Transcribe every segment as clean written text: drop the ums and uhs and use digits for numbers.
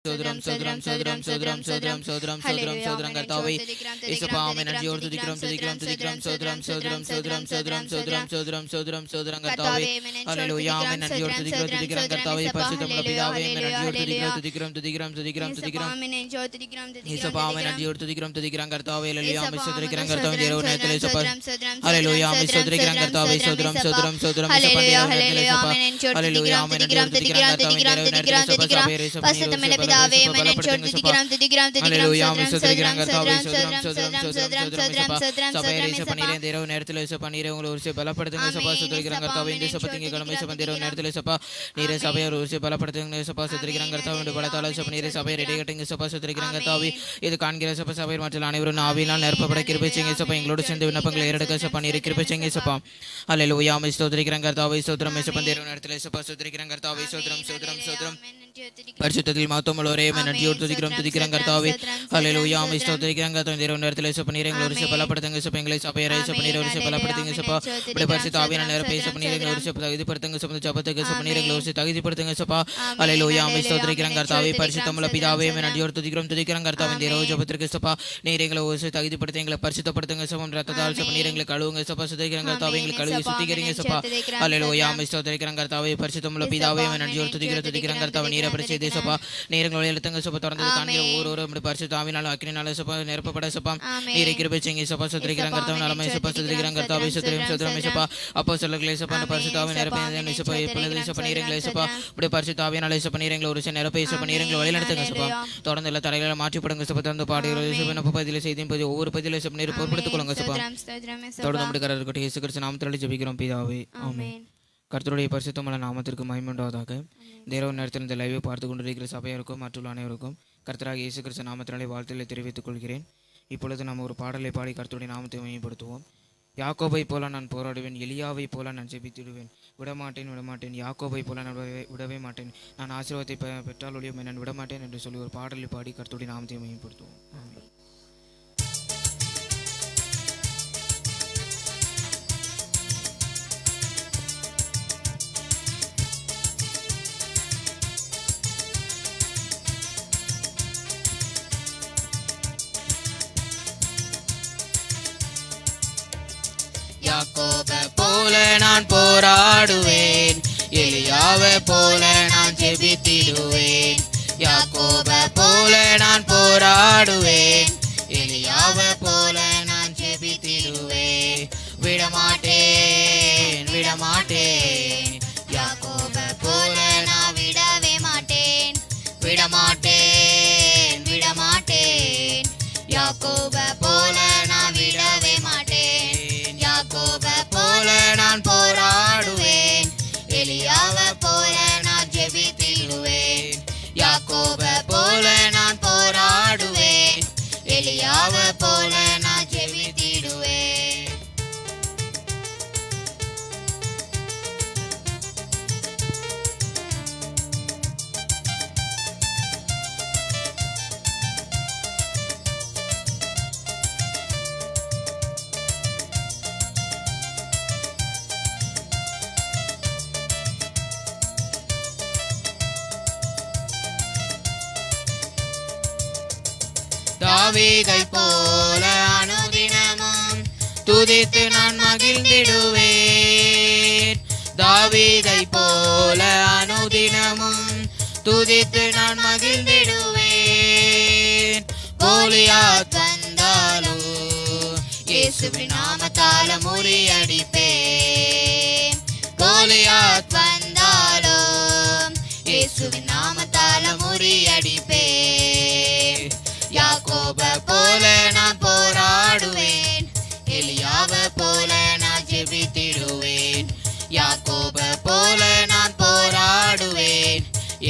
Sodram Sodram Sodram Sodram Sodram Sodram Sodram Sodram Kartavi Isapam energy or to the gram to the gram to the gram Sodram Sodram Sodram Sodram Sodram Sodram Sodram Sodram Kartavi Hallelujah energy or to the gram to the gram Kartavi Pasitam Lapidave energy or to the gram to the gram to the gram to the gram to the gram Isapam energy or to the gram to the gram Kartavi Hallelujah Misodri gram Kartavi Dero Netale Sapa Hallelujah Misodri gram Kartavi Sodram Sodram Sodram Hallelujah Hallelujah energy or to the gram Kartavi Dero Netale Sapa Pasitam Parshutadil Matomolore, and you to the Gram to the Grangartavi, Hallelujah, Mr. the Grangaton, the Nertles of Niring, Lorisa Palapatangas of English, of Paris, of Nero, Palapatangas of the Parsitavian and Airpace of Niring, Lorisa, the Pertangas of the Japatagas of Niring, Lorisa, the Pertangas of Hallelujah, Mr. the Grangartavi, Parsitamala Pidave, and you to the Gram to the Grangartavi, the Roja Patricasapa, Niring, Lorisa, the Pertanga, Parsita Pertangas of Ratas of Niring, Kalungas of the Grangartavi, Kalus, Hallelujah, Mr. the Grangartavi, Parsitamala Pidave, and you to the Grangartavi, Sapa, Neering Tangas of the Kanga, Parsitavian, Akinala Sapa, Nerpa Sapa, Nerikirpaching is supposed to the Grangartam, supposed to the Grangartavi, Sapa, Apostle Glacepan, Parsitavian, Airpan, Sapa, Paneering Glacepa, the Parsitavian, Paneering Loris and Airpace of Paneering Loyal and Tangasapa, Torn the Latara, Marchi Pangasapa, the party, Padilla, over Padilla of Nero Portugalanga, Torn the Garagoti, Secrets and Amtali Bigram Pidavi. Amen. கர்த்தருடைய பரிசுத்தமான நாமத்திற்கு மகிமை உண்டாவதாக. தேவ நேரத்தில் இந்த லைவை பார்த்து கொண்டிருக்கிற சபையாருக்கும் மற்ற அனைவருக்கும் கர்த்தராகிய இயேசு கிறிஸ்து நாமத்தினாலே வாழ்த்துக்களை தெரிவித்துக் கொள்கிறேன். இப்பொழுது நாம் ஒரு பாடலை பாடி கர்த்தருடைய நாமத்தை மகிமைப்படுத்துவோம். யாக்கோபை போல நான் போராடுவேன், எலியாவை போல நான் ஜெபித்திடுவேன். விடமாட்டேன் யாக்கோபை போல நான் விடவே மாட்டேன். நான் ஆசீர்வாதத்தை பெற்றால் ஒழிய நான் விடமாட்டேன் என்று சொல்லி ஒரு பாடலை பாடி கர்த்தருடைய நாமத்தை மகிமைப்படுத்துவோம். ஆமென். யாக்கோபை போல நான் போராடுவேன், எலியாவை போல நான் ஜெபித்திடுவேன். யாக்கோபை போல நான் போராடுவேன், எலியாவை போல நான் ஜெபித்திடுவேன். விடமாட்டேன் யாக்கோபை போல நான் விடவே மாட்டேன். விடமாட்டேன் யாக்கோபை போல நான் விடவே மாட்டேன். யாக்கோபை போல நான் போராடுவேன், எலியாவை போல நான் ஜெபித்திடுவேன். யாக்கோபை போல நான் போராடுவேன், எலியாவை போல நான் ஜெபித்திடுவேன். தாவீதை போல அனுதினமும் துதித்து நான் மகிழ்ந்திடுவேன். தாவீதை போல அனுதினமும் துதித்து நான் மகிழ்ந்திடுவேன். கோலியாத் வந்தாலும் இயேசுவின் நாமத்தால முறியடிப்பேன். கோலியாத் வந்தாலும் இயேசுவின் நாமத்தால முறியடிப்பேன். யாக்கோபை போல நான் போராடுவேன், எலியாவை போல நான் ஜெபித்திடுவேன். யாக்கோபை போல நான் போராடுவேன்,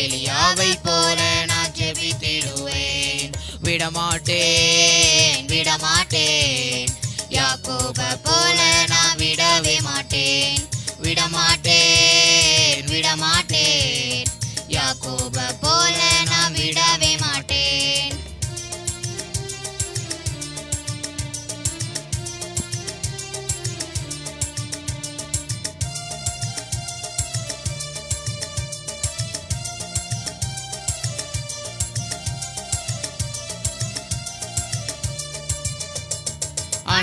எலியாவை போல நான் ஜெபித்திடுவேன். விடமாட்டேன் யாக்கோபை போல நான் விடவே மாட்டேன். விடமாட்டேன் யாக்கோபை போல நான் விடவே மாட்டேன்.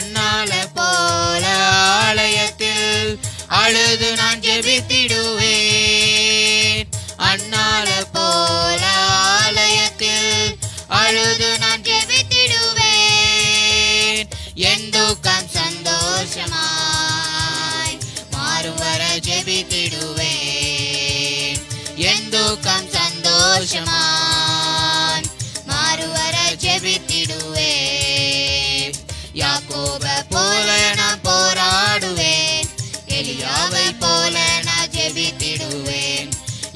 அண்ணால போல ஆலயத்தில் அழுது நான் ஜெபித்திடுவேன். அண்ணால போல ஆலயத்தில் அழுது நான் ஜெபித்திடுவேன். என் துக்கம் சந்தோஷமாய் மாறும் வர ஜெபித்திடுவேன். என் துக்கம் சந்தோஷமாய் மாறும் வர ஜெபித்திடுவேன். யாக்கோப போல நான் போராடுவேன். எலியாவை போல நான் ஜெபித்திடுவேன்.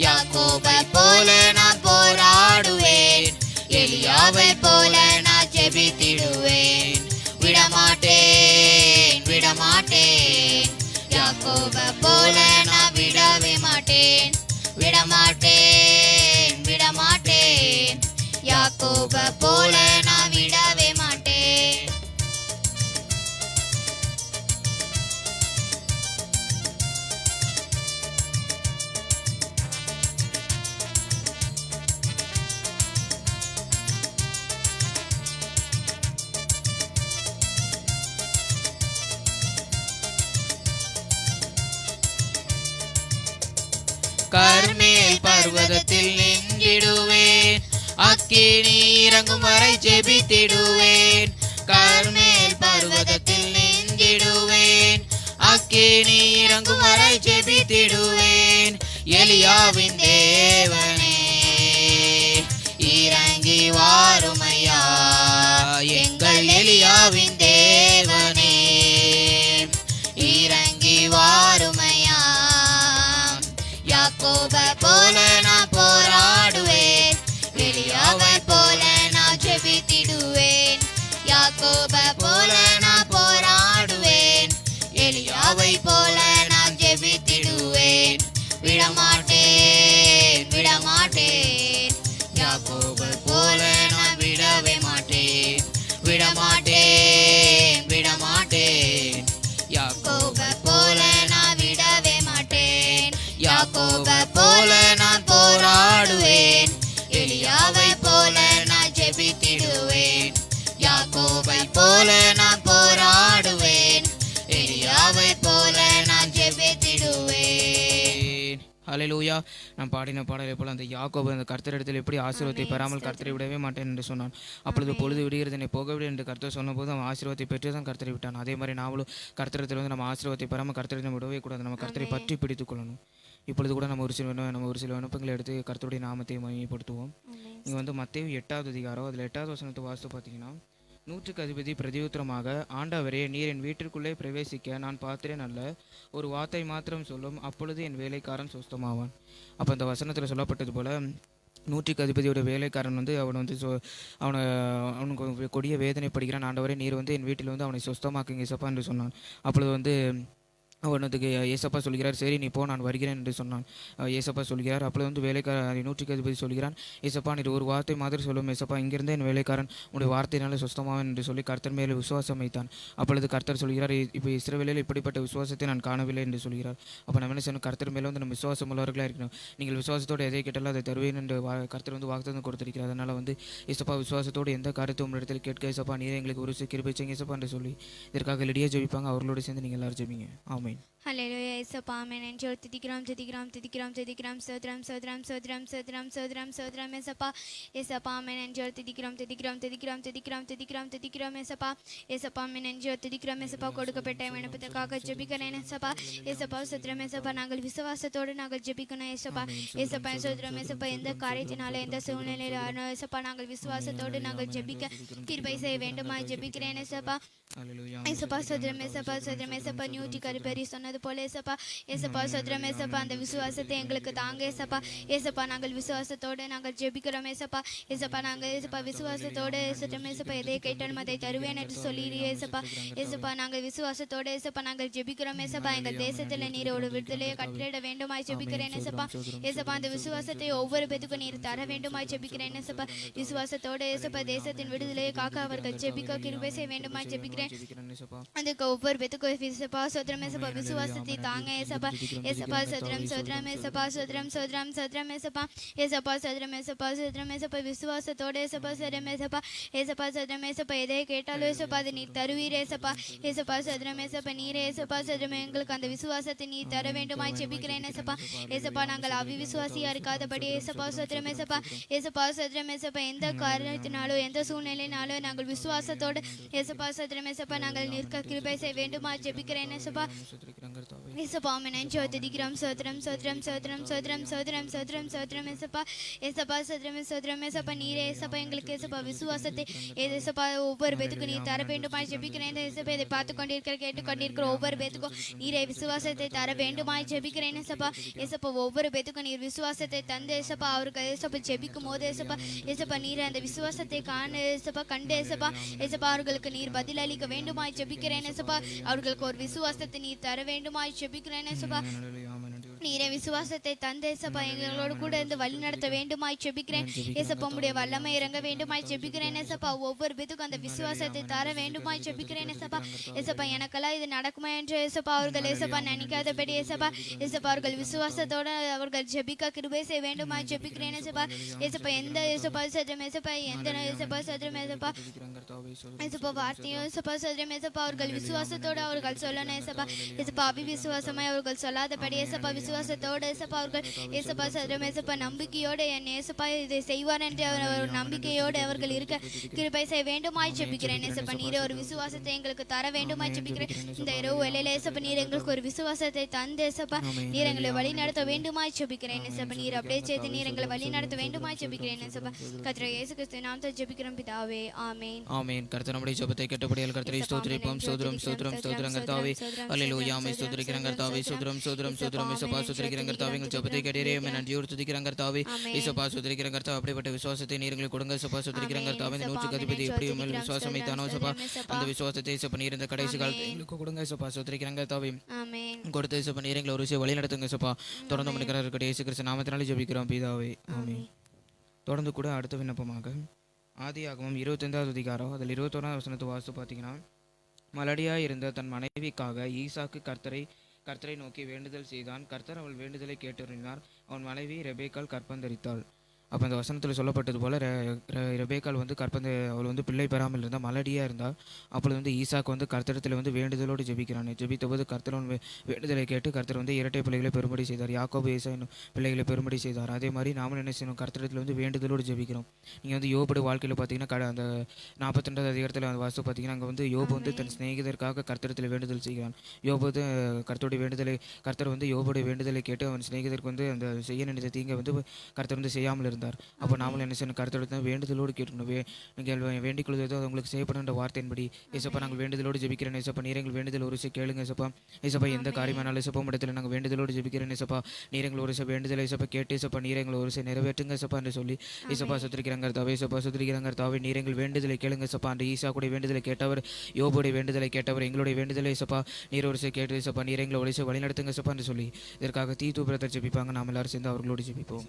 யாக்கோபை போல நான் போராடுவேன். எலியாவை போல நான் ஜெபித்திடுவேன். விடமாட்டேன் விடமாட்டேன். யாக்கோபை போல நான் விடவே மாட்டேன். விடமாட்டேன் விடமாட்டேன். யாக்கோபை போல நான் விடவே மாட்டேன். கர்மேல் பர்வதத்தில் நின்றிடுவேன். அக்கினி இறங்கும் வரை ஜெபித்திடுவேன். கர்மேல் பர்வதத்தில் நின்றிடுவேன். அக்கினி இறங்கும் வரை ஜெபித்திடுவேன். எலியாவின் தேவனே இறங்கி வாருமையா. எங்கள் எலியாவின் தேவனே இறங்கி வாருமையா. யாக்கோபை போல நான் போராடுவேன். எலியாவை போல நான் ஜெபித்திடுவேன். யாக்கோபை போல நான் போராடுவேன். எலியாவை போல நான் ஜெபித்திடுவேன். விடமாட்டேன் விடமாட்டேன். யாக்கோபை போல நான் விடவே மாட்டேன். விடமாட்டேன் விடமாட்டேன். யாக்கோபை போல நான் விடவே மாட்டேன். யாக்கோபை போல நான் போராடுவேன். எலியாவை போல நான் ஜெபித்திடுவேன். யாக்கோபை போல நான் போராடுவேன். எலியாவை போல நான் ஜெபித்திடுவேன். ஹல்லேலூயா. நாம் பாடின பாடலை போல அந்த யாக்கோபு அந்த கர்த்தரிடத்தில் எப்படி ஆசீர்வாதத்தை பெறாமல் கர்த்தரை விடவே மாட்டேன் என்று சொன்னான். அப்பொழுது பொழுது விடுகிறது என்னை போகவிடு என்று கர்த்தர் சொன்னபோது அவன் ஆசீர்வாதத்தை பெற்று தான் கர்த்தரை விட்டான். அதே மாதிரி நாமளும் கர்த்தரிடத்தில் வந்து நம்ம ஆசீர்வாதத்தை பெறாமல் கர்த்தரிடம் விடவே கூடாது. நம்ம கர்த்தரை பற்றி பிடித்துக் கொள்ளணும். இப்பொழுது கூட நம்ம ஒரு சில விண்ணப்பங்களை எடுத்து கர்த்தருடைய நாமத்தை மகிமைப்படுத்துவோம். இங்கே வந்து மத்தேயு 8வது அதிகாரம் அதில் 8வது வசனத்தை வாசித்து பார்த்தீங்கன்னா, 100க்கு அதிபதி பிரதியுத்தரமாக, ஆண்டவரே, நீர் என் வீட்டிற்குள்ளே பிரவேசிக்க நான் பாத்திரன் அல்ல. ஒரு வார்த்தை மாத்திரம் சொல்லும், அப்பொழுது என் வேலைக்காரன் சுஸ்தமாவான். அப்போ அந்த வசனத்தில் சொல்லப்பட்டது போல 100க்கு அதிபதியோட வேலைக்காரன் வந்து அவனுக்கு கொடிய வேதனைப்படுகிறான். ஆண்டவரே, நீர் வந்து என் வீட்டில் வந்து அவனை சுஸ்தமாக்குங்க இசப்பா என்று சொன்னான். அப்பொழுது வந்து அவனுக்கு ஏசப்பா சொல்கிறார், சரி நீ போ, நான் வருகிறேன் என்று சொன்னான். ஏசப்பா சொல்கிறார். அப்பொழுது வந்து வேலைக்காரன் 100க்கு அதிபதி சொல்கிறான், ஏசப்பா நீர் ஒரு வார்த்தை மாதிரி சொல்லும் ஏசப்பா, இங்கிருந்தே என் வேலைக்காரன் உடைய வார்த்தையினால சுஸ்தமாவேன் என்று சொல்லி கர்த்தர் மேலே விசுவாசம் வைத்தான். அப்பொழுது கர்த்தர் சொல்கிறார், இப்போ இஸ்ரவேலில் இப்படிப்பட்ட விசுவாசத்தை நான் காணவில்லை என்று சொல்கிறார். அப்போ நம்ம என்ன செய்யணும்? கர்த்தர் மேலே வந்து நம்ம விசுவாசம் உள்ளவர்களாக இருக்கணும். நீங்கள் விசுவாசத்தோடு எதை கேட்டாலும் அதை தருவேன் என்று கர்த்தர் வந்து வாக்குத்தத்தம் கொடுத்திருக்கிறார். அதனால் வந்து ஏசப்பா விசுவாசத்தோடு எந்த காரியத்தை உங்களிடத்தில் கேட்க ஏசப்பா நீரே எங்களுக்கு ஒரு கிருபை செய்யுங்க ஏசப்பா என்று சொல்லி இதற்காக லெடியாக ஜெபிப்பாங்க. அவர்களோடு சேர்ந்து நீங்கள் எல்லாரும் ஜெபிங்க. ஆமென். ஹல்லேலூயா. இயேசுப்பா ஆமென். நன்றி துதிக்கிறோம் துதிக்கிறோம் துதிக்கிறோம் துதிக்கிறோம் சோத்ரம் சோத்ரம் சோத்ரம் சோத்ரம் சோத்ரம் சோத்ரம் ஏசப்பா. ஏசப்பா ஆமென். நன்றி துதிக்கிறோம் துதிக்கிறோம் துதிக்கிறோம் துதிக்கிறோம் துதிக்கிறோம் துதிக்கிறோம் ஏசப்பா. ஏசப்பா ஆமென். நன்றி துதிக்கிறோம் ஏசப்பா. கொடுக்கப்பட்ட விண்ணப்பத்திற்காக ஜெபிக்கிறேன் ஏசப்பா. ஏசப்பா சோத்ரம் ஏசப்பா. நாங்கள் விசுவாசத்தோடு நாங்கள் ஜெபிக்கணும் ஏசப்பா. ஏசப்பா சோத்ரம் ஏசப்பா. எந்த காரியத்தினால எந்த சூழ்நிலையில ஏசப்பா நாங்கள் விசுவாசத்தோடு நாங்கள் ஜெபிக்க கிருபை செய்ய வேண்டுமா ஜெபிக்கிறேன் ஏசப்பா. ஏசப்பா சோத்ரம் ஏசப்பா சோத்ரம் ஏசப்பா. 100க்கு அதிபதி சொன்னது போல ஏசப்பா. ஏசப்பா சோத்ரம் ஏசப்பா. அந்த விசுவாசத்தை எங்களுக்கு தாங்க ஏசப்பா. ஏசப்பா நாங்கள் விசுவாசத்தோடு நாங்கள் ஜெபிக்கிறோம் ஏசப்பா. ஏசப்பா நாங்கள் ஏசப்பா விசுவாசத்தோடு சோத்ரம் ஏசப்பா எதை கேட்டாலும் அதை தருவேன் என்று சொல்லிடுறீ ஏசப்பா. ஏசப்பா நாங்கள் விசுவாசத்தோடு ஏசப்பா நாங்கள் ஜெபிக்கிறோம் ஏசப்பா. எங்கள் தேசத்தில் நீர் ஒரு விடுதலையை கட்டிட வேண்டுமாய் ஜெபிக்கிறேன் ஏசப்பா. ஏசப்பா அந்த விசுவாசத்தை ஒவ்வொரு பேத்துக்கும் நீர் தர வேண்டுமாய் ஜெபிக்கிறேன் ஏசப்பா. விசுவாசத்தோடு ஏசப்பா தேசத்தின் விடுதலையை காக்க அவர்கள் ஜெபிக்க கிருபை செய்ய வேண்டுமாய் ஜெபிக்கிறேன். அதுக்கு ஒவ்வொரு பேத்துக்கும் ஏசப்பா சோத்ரம் ஏசப்பா விசுவாசத்தை தாங்க ஏசப்பா ஏசப்பா சதுரம் சதுரம் ஏசப்பா சதுரம் சதுரம் சதுரம் ஏசப்பா ஏசப்பா சதுரம் ஏசப்பா சதுரம் ஏசப்பா விசுவாசத்தோட ஏசப்பா சதுரம் ஏசப்பா ஏசப்பா சதுரம் ஏசப்பா எதை கேட்டாலும் ஏசப்பா அது நீர் தருவீர் ஏசப்பா ஏசப்பா சதுரம் ஏசப்பா நீரே ஏசப்பா சதுரம் எங்களுக்கு அந்த விசுவாசத்தை நீர் தர வேண்டுமாய் ஜெபிக்கிறேன் ஏசப்பா ஏசப்பா நாங்கள் அவிவிசுவாசியா இருக்காதபடி ஏசப்பா சதுரம் ஏசப்பா ஏசப்பா சதுரம் ஏசப்பா எந்த காரணத்தினாலோ எந்த சூழ்நிலையினாலோ நாங்கள் விசுவாசத்தோடு ஏசப்பா சதுரம் ஏசப்பா நாங்கள் நிற்க கிருபை செய்ய வேண்டுமா ஜெபிக்கிறேன் ஏசப்பா ஏசப்பா நன்றி துதிக்கிறோம் சோதரம் சோதரம் சோதரம் சோதரம் சோதரம் சோதரம் சோதரம் ஏசப்பா ஏசப்பா சோதரம் சோதரம் ஏசப்பா நீரே ஏசப்பா எங்களுக்கு ஏசப்பா விசுவாசத்தை ஏசப்பா ஒவ்வொரு பேத்துக்கும் நீர் தர வேண்டுமாய் ஜெபிக்கிறேன் ஏசப்பா இதை பார்த்து கொண்டிருக்கிற கேட்டுக்கொண்டிருக்கிற ஒவ்வொரு பேத்துக்கும் நீரே விசுவாசத்தை தர வேண்டுமாய் ஜெபிக்கிறேன் ஏசப்பா ஏசப்பா ஒவ்வொரு பேத்துக்கும் நீர் விசுவாசத்தை தந்து ஏசப்பா அவருக்கு ஏசப்பா ஜெபிக்கும் போது ஏசப்பா ஏசப்பா நீர் அந்த விசுவாசத்தை காண ஏசப்பா கண்டு ஏசப்பா ஏசப்பா அவர்களுக்கு நீர் பதிலளிக்க வேண்டுமாய் ஜெபிக்கிறேன் ஏசப்பா அவர்களுக்கு ஒரு விசுவாசத்தை நீர் தர வேண்டுமாய் ஜெபிக்கிறேன் ஏசப்பா நீரே விசுவாசத்தை தந்து ஏசப்பா எங்களோடு கூட இருந்து வழி நடத்த வேண்டுமாய் ஜெபிக்கிறேன் ஏசப்பா உம்முடைய வல்லமை இறங்க வேண்டுமாய் ஜெபிக்கிறேன் ஏசப்பா ஒவ்வொரு பேத்துக்கும் அந்த விசுவாசத்தை தர வேண்டுமாய் ஜெபிக்கிறேன் ஏசப்பா ஏசப்பா எனக்கெல்லாம் இது நடக்குமா என்று ஏசப்பா அவர்கள் ஏசப்பா நினைக்காதபடி ஏசப்பா ஏசப்பா அவர்கள் விசுவாசத்தோட அவர்கள் ஜெபிக்க கிருபை செய்ய வேண்டுமாய் ஜெபிக்கிறேன் ஏசப்பா ஏசப்பா எந்த ஏசப்பா சதுரம் ஏசப்பா எந்த ஏசப்பா சதுரம் ஏசப்பா ஏசப்பா வார்த்தையும் ஏசப்பா சதுரம் ஏசப்பா அவர்கள் விசுவாசத்தோடு அவர்கள் சொல்லணும் ஏசப்பா ஏசப்பா அபிவிசுவாசமாய் அவர்கள் சொல்லாதபடி ஏசப்பா விசுவாசத்தோடு ஏசப்பா அவர்கள் ஏசப்பா சதுரம் ஏசப்பா நம்பிக்கையோடு என் ஏசப்பா இதை செய்வார் என்ற ஒரு நம்பிக்கையோடு அவர்கள் இருக்க கிருபை செய்ய வேண்டுமாய் ஜெபிக்கிறேன் ஏசப்பா நீரே ஒரு விசுவாசத்தை எங்களுக்கு தர வேண்டுமாய் ஜெபிக்கிறேன் இந்த இரவு வேளையில ஏசப்பா நீர் எங்களுக்கு ஒரு விசுவாசத்தை தந்து ஏசப்பா நீர் எங்களை வழி நடத்த வேண்டுமாய் ஜெபிக்கிறேன் ஏசப்பா நீர் அப்படியே செய்து நீர் எங்களை வழி நடத்த வேண்டுமாய் ஜெபிக்கிறேன் ஏசப்பா கர்த்தர் இயேசு கிறிஸ்து நாமத்தில் ஜெபிக்கிறோம் பிதாவே ஆமென் ஆமென் கர்த்தர் நம்முடைய ஜெபத்தை கேட்டபடியால் கர்த்தரை ஸ்தோத்திரிப்போம் ஸ்தோத்திரம் ஸ்தோத்திரம் ஸ்தோத்திரம் கர்த்தாவே அல்லேலூயா ஆமென் ஸ்தோத்திரிக்கிறோம் கர்த்தாவே ஸ்தோத்திரம் ஸ்தோத்திரம் ஸ்தோத்திரம் இயேசுப்பா ஸ்தோத்திரிக்கிறோம் கர்த்தாவே எங்கள் ஜெபத்தை கேட்டீரே ஆமென் நன்றியோடு துதிக்கிறோம் கர்த்தாவே இயேசுப்பா ஸ்தோத்திரிக்கிறோம் கர்த்தாவே அப்படிப்பட்ட விசுவாசத்தை நீர் எங்களுக்கு கொடுங்க இயேசுப்பா ஸ்தோத்திரிக்கிறோம் கர்த்தாவே இந்த நூற்றுக்கு அதிபதி எப்படி உண்மையில் விசுவாசம் வைத்தானோ இயேசுப்பா அந்த விசுவாசத்தை இயேசுப்பா நீர் இந்த கடைசி காலத்தில் எங்களுக்கு கொடுங்க இயேசுப்பா ஸ்தோத்திரிக்கிறோம் கர்த்தாவே கொடுத்த இயேசுப்பா நீர் எங்களை ஒரு விஷயம் வழி நடத்துங்க இயேசுப்பா தொடர்ந்து முடிக்கிறார் இருக்கட்டும் இயேசு கிறிஸ்து நாமத்தினாலே ஜெபிக்கிறோம் பிதாவே ஆமென் தொடர்ந்து கூட அடுத்த விண்ணப்பமாக ஆதியாகமம் 25வது அதிகாரம் அதில் 21வது வசனத்தை வாசித்து பார்த்தீங்கன்னா மலடியாய் இருந்த தன் மனைவிக்காக ஈசாக்கு கர்த்தரை நோக்கி வேண்டுதல் செய்தான். கர்த்தர் அவள் வேண்டுதலை கேட்டறினார். அவன் மனைவி ரெபேக்காள் கற்பந்தரித்தாள். அப்போ அந்த வசனத்தில் சொல்லப்பட்டது போல் ரெபேக்காள் வந்து அவள் வந்து பிள்ளை பெறாமல் இருந்தால் மலடியாக இருந்தால். அப்பொழுது வந்து ஈசாக்கு வந்து கர்த்தரத்தில் வந்து வேண்டுதலோடு ஜெபிக்கிறான். ஜெபித்தபோது கர்த்தர் வேண்டுதலை கேட்டு கர்த்தர் வந்து இரட்டை பிள்ளைகளை பெரும்படி செய்தார். யாக்கோபு ஏசாய் பிள்ளைகளை பெரும்படி செய்தார். அதே மாதிரி நாமளும் என்ன செய்யணும், கர்த்தரத்தில் வந்து வேண்டுதலோடு ஜெபிக்கிறோம். நீங்கள் வந்து யோபுடைய வாழ்க்கையில் பார்த்தீங்கன்னா அந்த 42வது அதிகாரத்தில் அந்த வாசு பார்த்தீங்கன்னா அங்கே வந்து யோபு வந்து தன் சிநேகிதருக்காக கர்த்தரத்தில் வேண்டுதல் செய்கிறான். யோபு வந்து கர்த்தர் வந்து யோபுடைய வேண்டுதலை கேட்டு அவன் சிநேகிதருக்கு வந்து அந்த செய்ய நினைத்த தீங்கை வந்து கர்த்தர் வந்து செய்யாமல் இருந்தார். அப்போ நாமளும் என்ன செய்யணும், கர்த்தரோட வேண்டுதலோடு கேட்கணும். நீங்கள் வேண்டிக் கொள்வதோ அது உங்களுக்கு செய்யப்படுகின்ற வார்த்தையின்படி ஏசப்பா நாங்கள் வேண்டுதலோடு ஜெபிக்கிறேன். ஏசப்பா நீர் எங்கள் வேண்டுதல் ஒரு கேளுங்க ஏசப்பா. ஏசப்பா எந்த காரியமானாலும் ஏசப்பா இடத்துல நாங்கள் வேண்டுதலோடு ஜெபிக்கிறேன். ஏசப்பா நீர் எங்கள் ஒரு வேண்டுதலை ஏசப்பா கேட்டு ஏசப்பா நீர் எங்களை ஒரு நிறைவேற்றுங்க ஏசப்பா என்று சொல்லி ஏசப்பா சுத்திரிக்கிறாங்க தாவே. ஏசப்பா சுத்திரிக்கிறாங்க தாவே. நீர் எங்கள் வேண்டுதலை கேளுங்க ஏசப்பா. அந்த ஈசாக்குடைய வேண்டுதலை கேட்டவர், யோபுடைய வேண்டுதலை கேட்டவர், எங்களுடைய வேண்டுதலை ஏசப்பா நீர் ஒரு கேட்டு ஏசப்பா நீர் எங்களை ஒரு வழி நடத்துங்க ஏசப்பா என்று சொல்லி இதற்காக தீத்து பிரதர் ஜெபிப்பாங்க. நாம் எல்லாரும் சேர்ந்து அவர்களோடு ஜெபிப்போம்.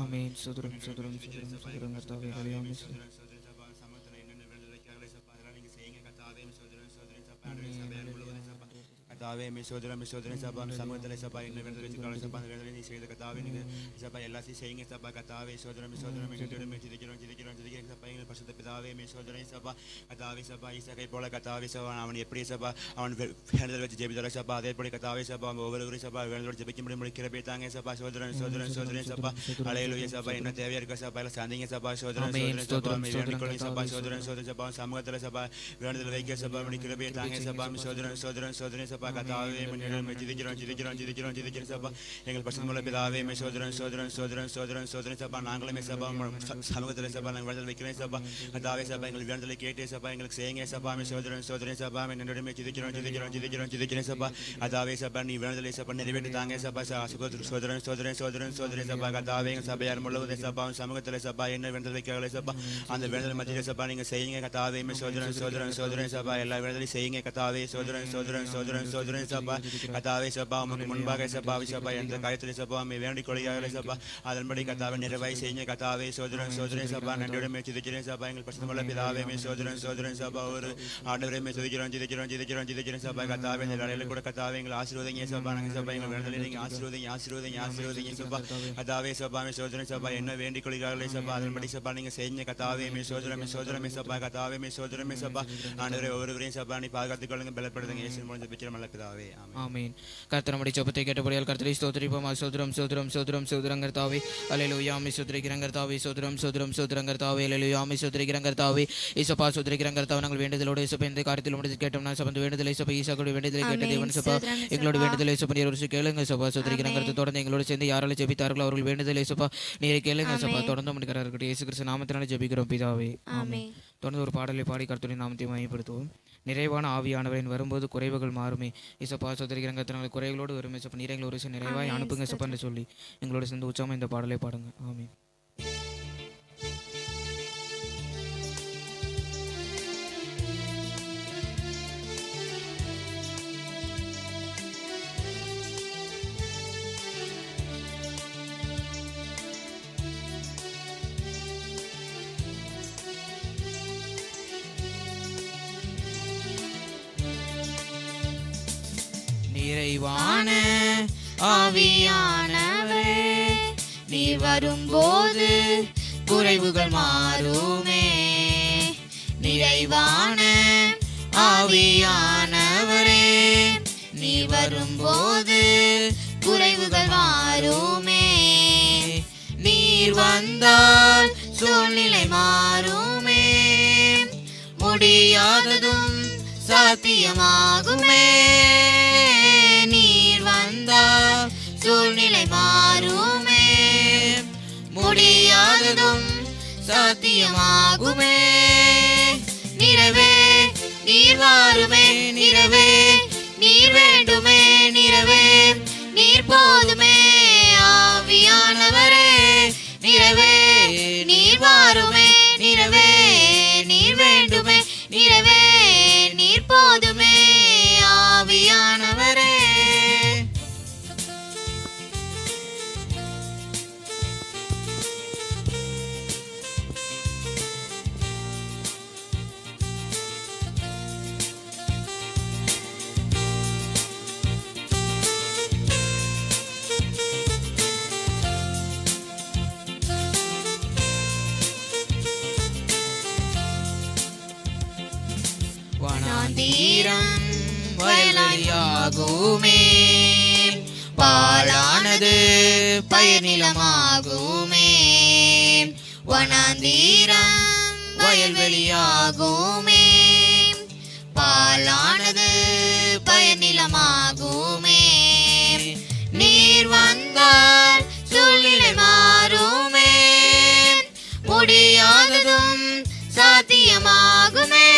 ஆமென். சோதரம் சோதரம் சோதரம் சோதரம் கர்த்தாவே ஹல்லேலூயா. கர்த்தாவே சோதரம் சோதரம் சபா சமூகத்திலே சபா என்ன வேண்டுதலை சபா வேண்டுதலை நீ செய்த கர்த்தாவே நீங்க சபா எல்லாத்தையும் செய்யுங்க சபா. கர்த்தாவே சோதரம் சோதரம் ஜெபிக்கிறோம் சபா எங்கள் பரிசுத்த பிதாவே சோதரம் சபா. கர்த்தாவே சபா ஈசாக்கை போல கர்த்தாவே சபா அவன் எப்படி சபா அவன் வேண்டுதல் வச்சு ஜெபித்தார சபா அதே போல கர்த்தாவே சபா ஒவ்வொருவரும் சபா வேண்டுதலோடு ஜெபிக்க முடிக்கிற பேத்தாங்க சபா. சோதரம் சோதரம் சோதரம் சபா ஹல்லேலூயா சபா. என்ன தேவையா இருக்க சபா எல்லாம் சாந்திங்க சபா. சோதரம் சோதரம் சபா சோதரம் சோதரம் சபா சமூகத்தில் சபா வேண்டுதல் வைக்க சபா முடிக்கிற பேத்தாங்க சபா. சோதரம் சோதரம் சோதரம் சபா கர்த்தாவே ஜெபிக்கிறோம் சபா எங்கள் பரிசுத்தமுள்ள பிதாவே சோதரம் சோதரம் சோதரம் சோதரம் சோதரம் சபா நாங்களுமே சபா சமூகத்தில் சபா நாங்கள் வேண்டுதல் வைக்கிறேன் சபா. கர்த்தாவே சபா எங்கள் வேண்டுதலை கேட்டு சபா எங்களுக்கு செய்யுங்க சபா சோதரன் சபா என்னுடைய சிதிக்கிறோம் சபா கர்த்தாவே சபா நீ வேண்டுதலை சபா நிறைவேற்றி தாங்க சபா சோதரன் சபா கர்த்தாவே எங்கள் சபையார் முழுவதும் சபா சமூகத்தில் சபா என்ன வேண்டுதல் வைக்கிறார்களே சபா அந்த வேண்டுதல் மத்தியில் சபா நீங்க செய்யுங்க கர்த்தாவே சோதரன் சபா எல்லா வேண்டுதலையும் செய்யுங்க கர்த்தாவே சோதரன் சபா கர்த்தாவே சபா உமக்கு முன்பாக சபா எந்த காரியத்தில் சபா வேண்டிக் கொள்கிறார்களே சபா அதன்படி கர்த்தாவே நிறைவாய் செய்யுங்க கர்த்தாவே சோதரன் சபா நன்றியுடன் சிதிக்கிறேன் சபா எங்கள் பரிசுத்தமுள்ள பிதாவே சோதரன் சபா ஒரு ஆண்டவரே சிதிக்கிறோம் சபா கர்த்தாவே இந்த வேளையில கூட கர்த்தாவே எங்களை ஆசீர்வதிங்க சபா நாங்கள் சபா எங்கள் வேண்டுதலை நீங்க ஆசீர்வதிங்க சபா கர்த்தாவே சபா சோதரன் சபா என்ன வேண்டிக் கொள்கிறார்களே சபா அதன்படி சபா நீங்க செய்யுங்க கர்த்தாவே சோதரமே சபா கர்த்தாவே சோதரமே சபா ஆண்டவரே ஒவ்வொருவரையும் சபா நீ பாதுகாத்துக் கொள்ளுங்க பலப்படுத்துங்க இயேசுவின் மூலம் ஜெபிக்கிறோம் நல்ல பிதாவே ஆமென். கர்த்தர் நம்முடைய ஜெபத்தை கேட்டபடியால் கர்த்தரை ஸ்தோத்திரிப்போம். சோதரம் கர்த்தாவே அல்லேலூயா ஆமென். ஸ்தோத்திரிக்கிறோம் கர்த்தாவே சோதரம் கர்த்தாவே அல்லேலூயா ஆமென். ஸ்தோத்திரிக்கிறோம் கர்த்தாவே இயேசுப்பா ஸ்தோத்திரிக்கிறோம் கர்த்தாவே நாங்கள் வேண்டுதலோடு இயேசுப்பா இந்த காரியத்தில் உம்முடைய கேட்டோம்னா சபா இந்த வேண்டுதலை இயேசுப்பா ஈசாக்குடைய வேண்டுதலை கேட்ட தேவன் சபா எங்களோட வேண்டுதலை இயேசுப்பா நீர் ஒரு கேளுங்க சபா ஸ்தோத்திரிக்கிறோம் கர்த்தர் தொடர்ந்து எங்களோடு சேர்ந்து யாரால ஜெபித்தார்களோ அவர்கள் வேண்டுதலை இயேசுப்பா நீரை கேளுங்க சபா தொடர்ந்து முடிக்கிறார் இருக்கட்டும் இயேசு கிறிஸ்து நாமத்தினால ஜெபிக்கிறோம் பிதாவே ஆமென். தொடர்ந்து ஒரு பாடலை பாடி கர்த்தருடைய நாமத்தை மகிமைப்படுத்துவோம். நிறைவான ஆவியானவரின் வரும்போது குறைவுகள் மாறுமே இசப்பா சோதரிக்கிறங்க தங்கள் குறைகளோடு வருமே சப்பா நீர் எங்களை ஒரு விஷயம் நிறைவாய் அனுப்புங்க சப்பான்னு சொல்லி எங்களோட சேர்ந்து உற்சாகமாக இந்த பாடலை பாடுங்க. ஆமென். நிறைவான ஆவியானவரே நீ வரும்போது குறைவுகள் மாறுமே. நிறைவான ஆவியானவரே நீ வரும்போது குறைவுகள் மாறுமே. நீர் வந்தால் சூழ்நிலை மாறுமே. முடியாததும் சாத்தியமாகுமே. நீர் வந்தால் சூழ்நிலை மாறுமே. முடியாததும் சாத்தியமாகுமே. நிறைவே நீர் வாருமே. நிறைவே நீர் வேண்டுமே. நிறைவே நீர் போதுமே. ஆவியானவரே நிறைவே நீர் வாருமே. நிறைவே நீர் வேண்டுமே. நிறைவே நீர் போதுமே. ஆவியானவரே வனாந்தீரம் வயலாகுமே. பாழானது பயனிலமாகுமே. வனாந்தீரம் வயல்வெளியாகுமே. பாழானது பயனிலமாகுமே. நீர் வந்தால் சூழ்நிலை மாறுமே. முடியாததும் சாத்தியமாகுமே.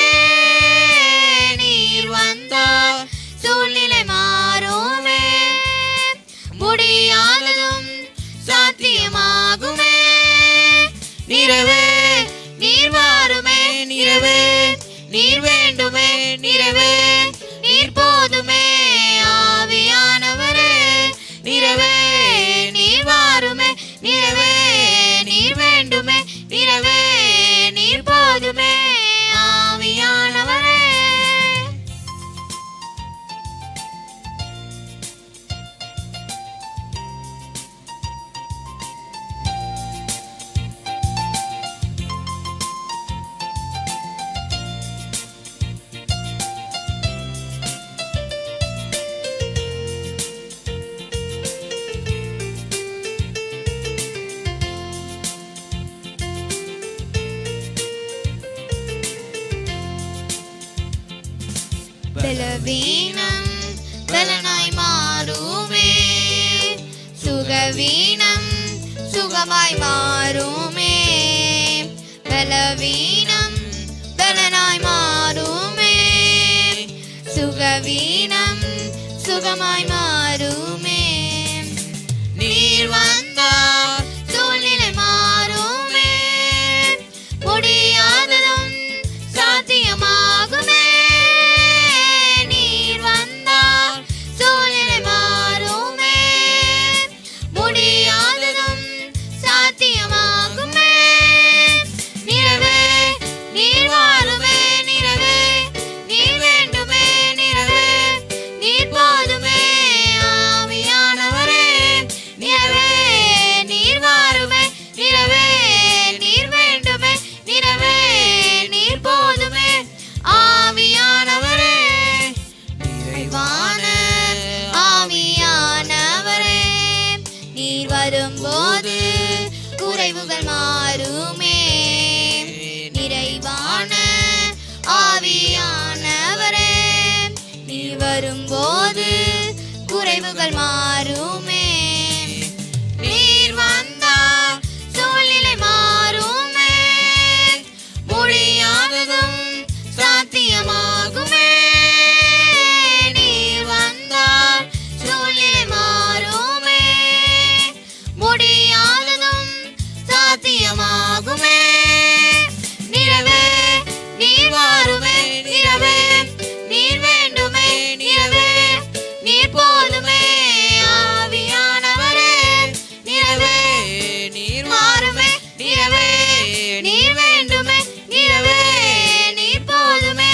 நீர் வந்தால் சூழ்நிலை மாறுமே. முடியாததும் சாத்தியமாகுமே. நிறைவே நீர் வாருமே. நிறைவே நீர் வேண்டுமே. நிறைவே நீர் போதுமே. ஆவியானவரே நிறைவே நீர் வாருமே. நிறைவே நீர் வேண்டுமே. நிறைவே நீர் போதுமே. ஆவியானவரே பலவீனம் பலனாய் மாறுமே. சுகவீனம் சுகமாய் மாறுமே. பலவீனம் பலனாய் மாறுமே, சுகவீனம் சுகமாய் மாறுமே. நீர் வந்தார் சூழ்நிலை மாறுமே, முடியாததும் சாத்தியமாகுமே. நீர் வந்தார் சூழ்நிலை மாறுமே, முடியாததும் சாத்தியமாகுமே. நிறவே நீர் வாருமே, நிறவே நீர் வேண்டுமே, நிறவே நீர் போதுமே. ஆவியானவரே நிறவே நீர் வாருமே, நிறவே நீர் வேண்டுமே, நிறவே நீர் போதுமே. ஆவியானவரே நிறைவான ஆவியானவரே, நீர் வரும்போது குறைவுகள் மாறுமே. நிறைவான ஆவியானவரே, நீர் வரும்போது குறைவுகள் மாறுமே. நீர் வந்தால் சூழ்நிலை மாறுமே, முடியாததும் சாத்தியமாகுமே. நீர் வந்தால் சூழ்நிலை மாறுமே, முடியாததும் சாத்தியமாகுமே. நிறவே நீர் வாருமே, நிறவே நீர் வேண்டுமே, நிறவே நீர் போதுமே. ஆவியானவரே நிறவே நீர் வாருமே, நிறவே நீர் வேண்டுமே, நிறவே நீர் போதுமே.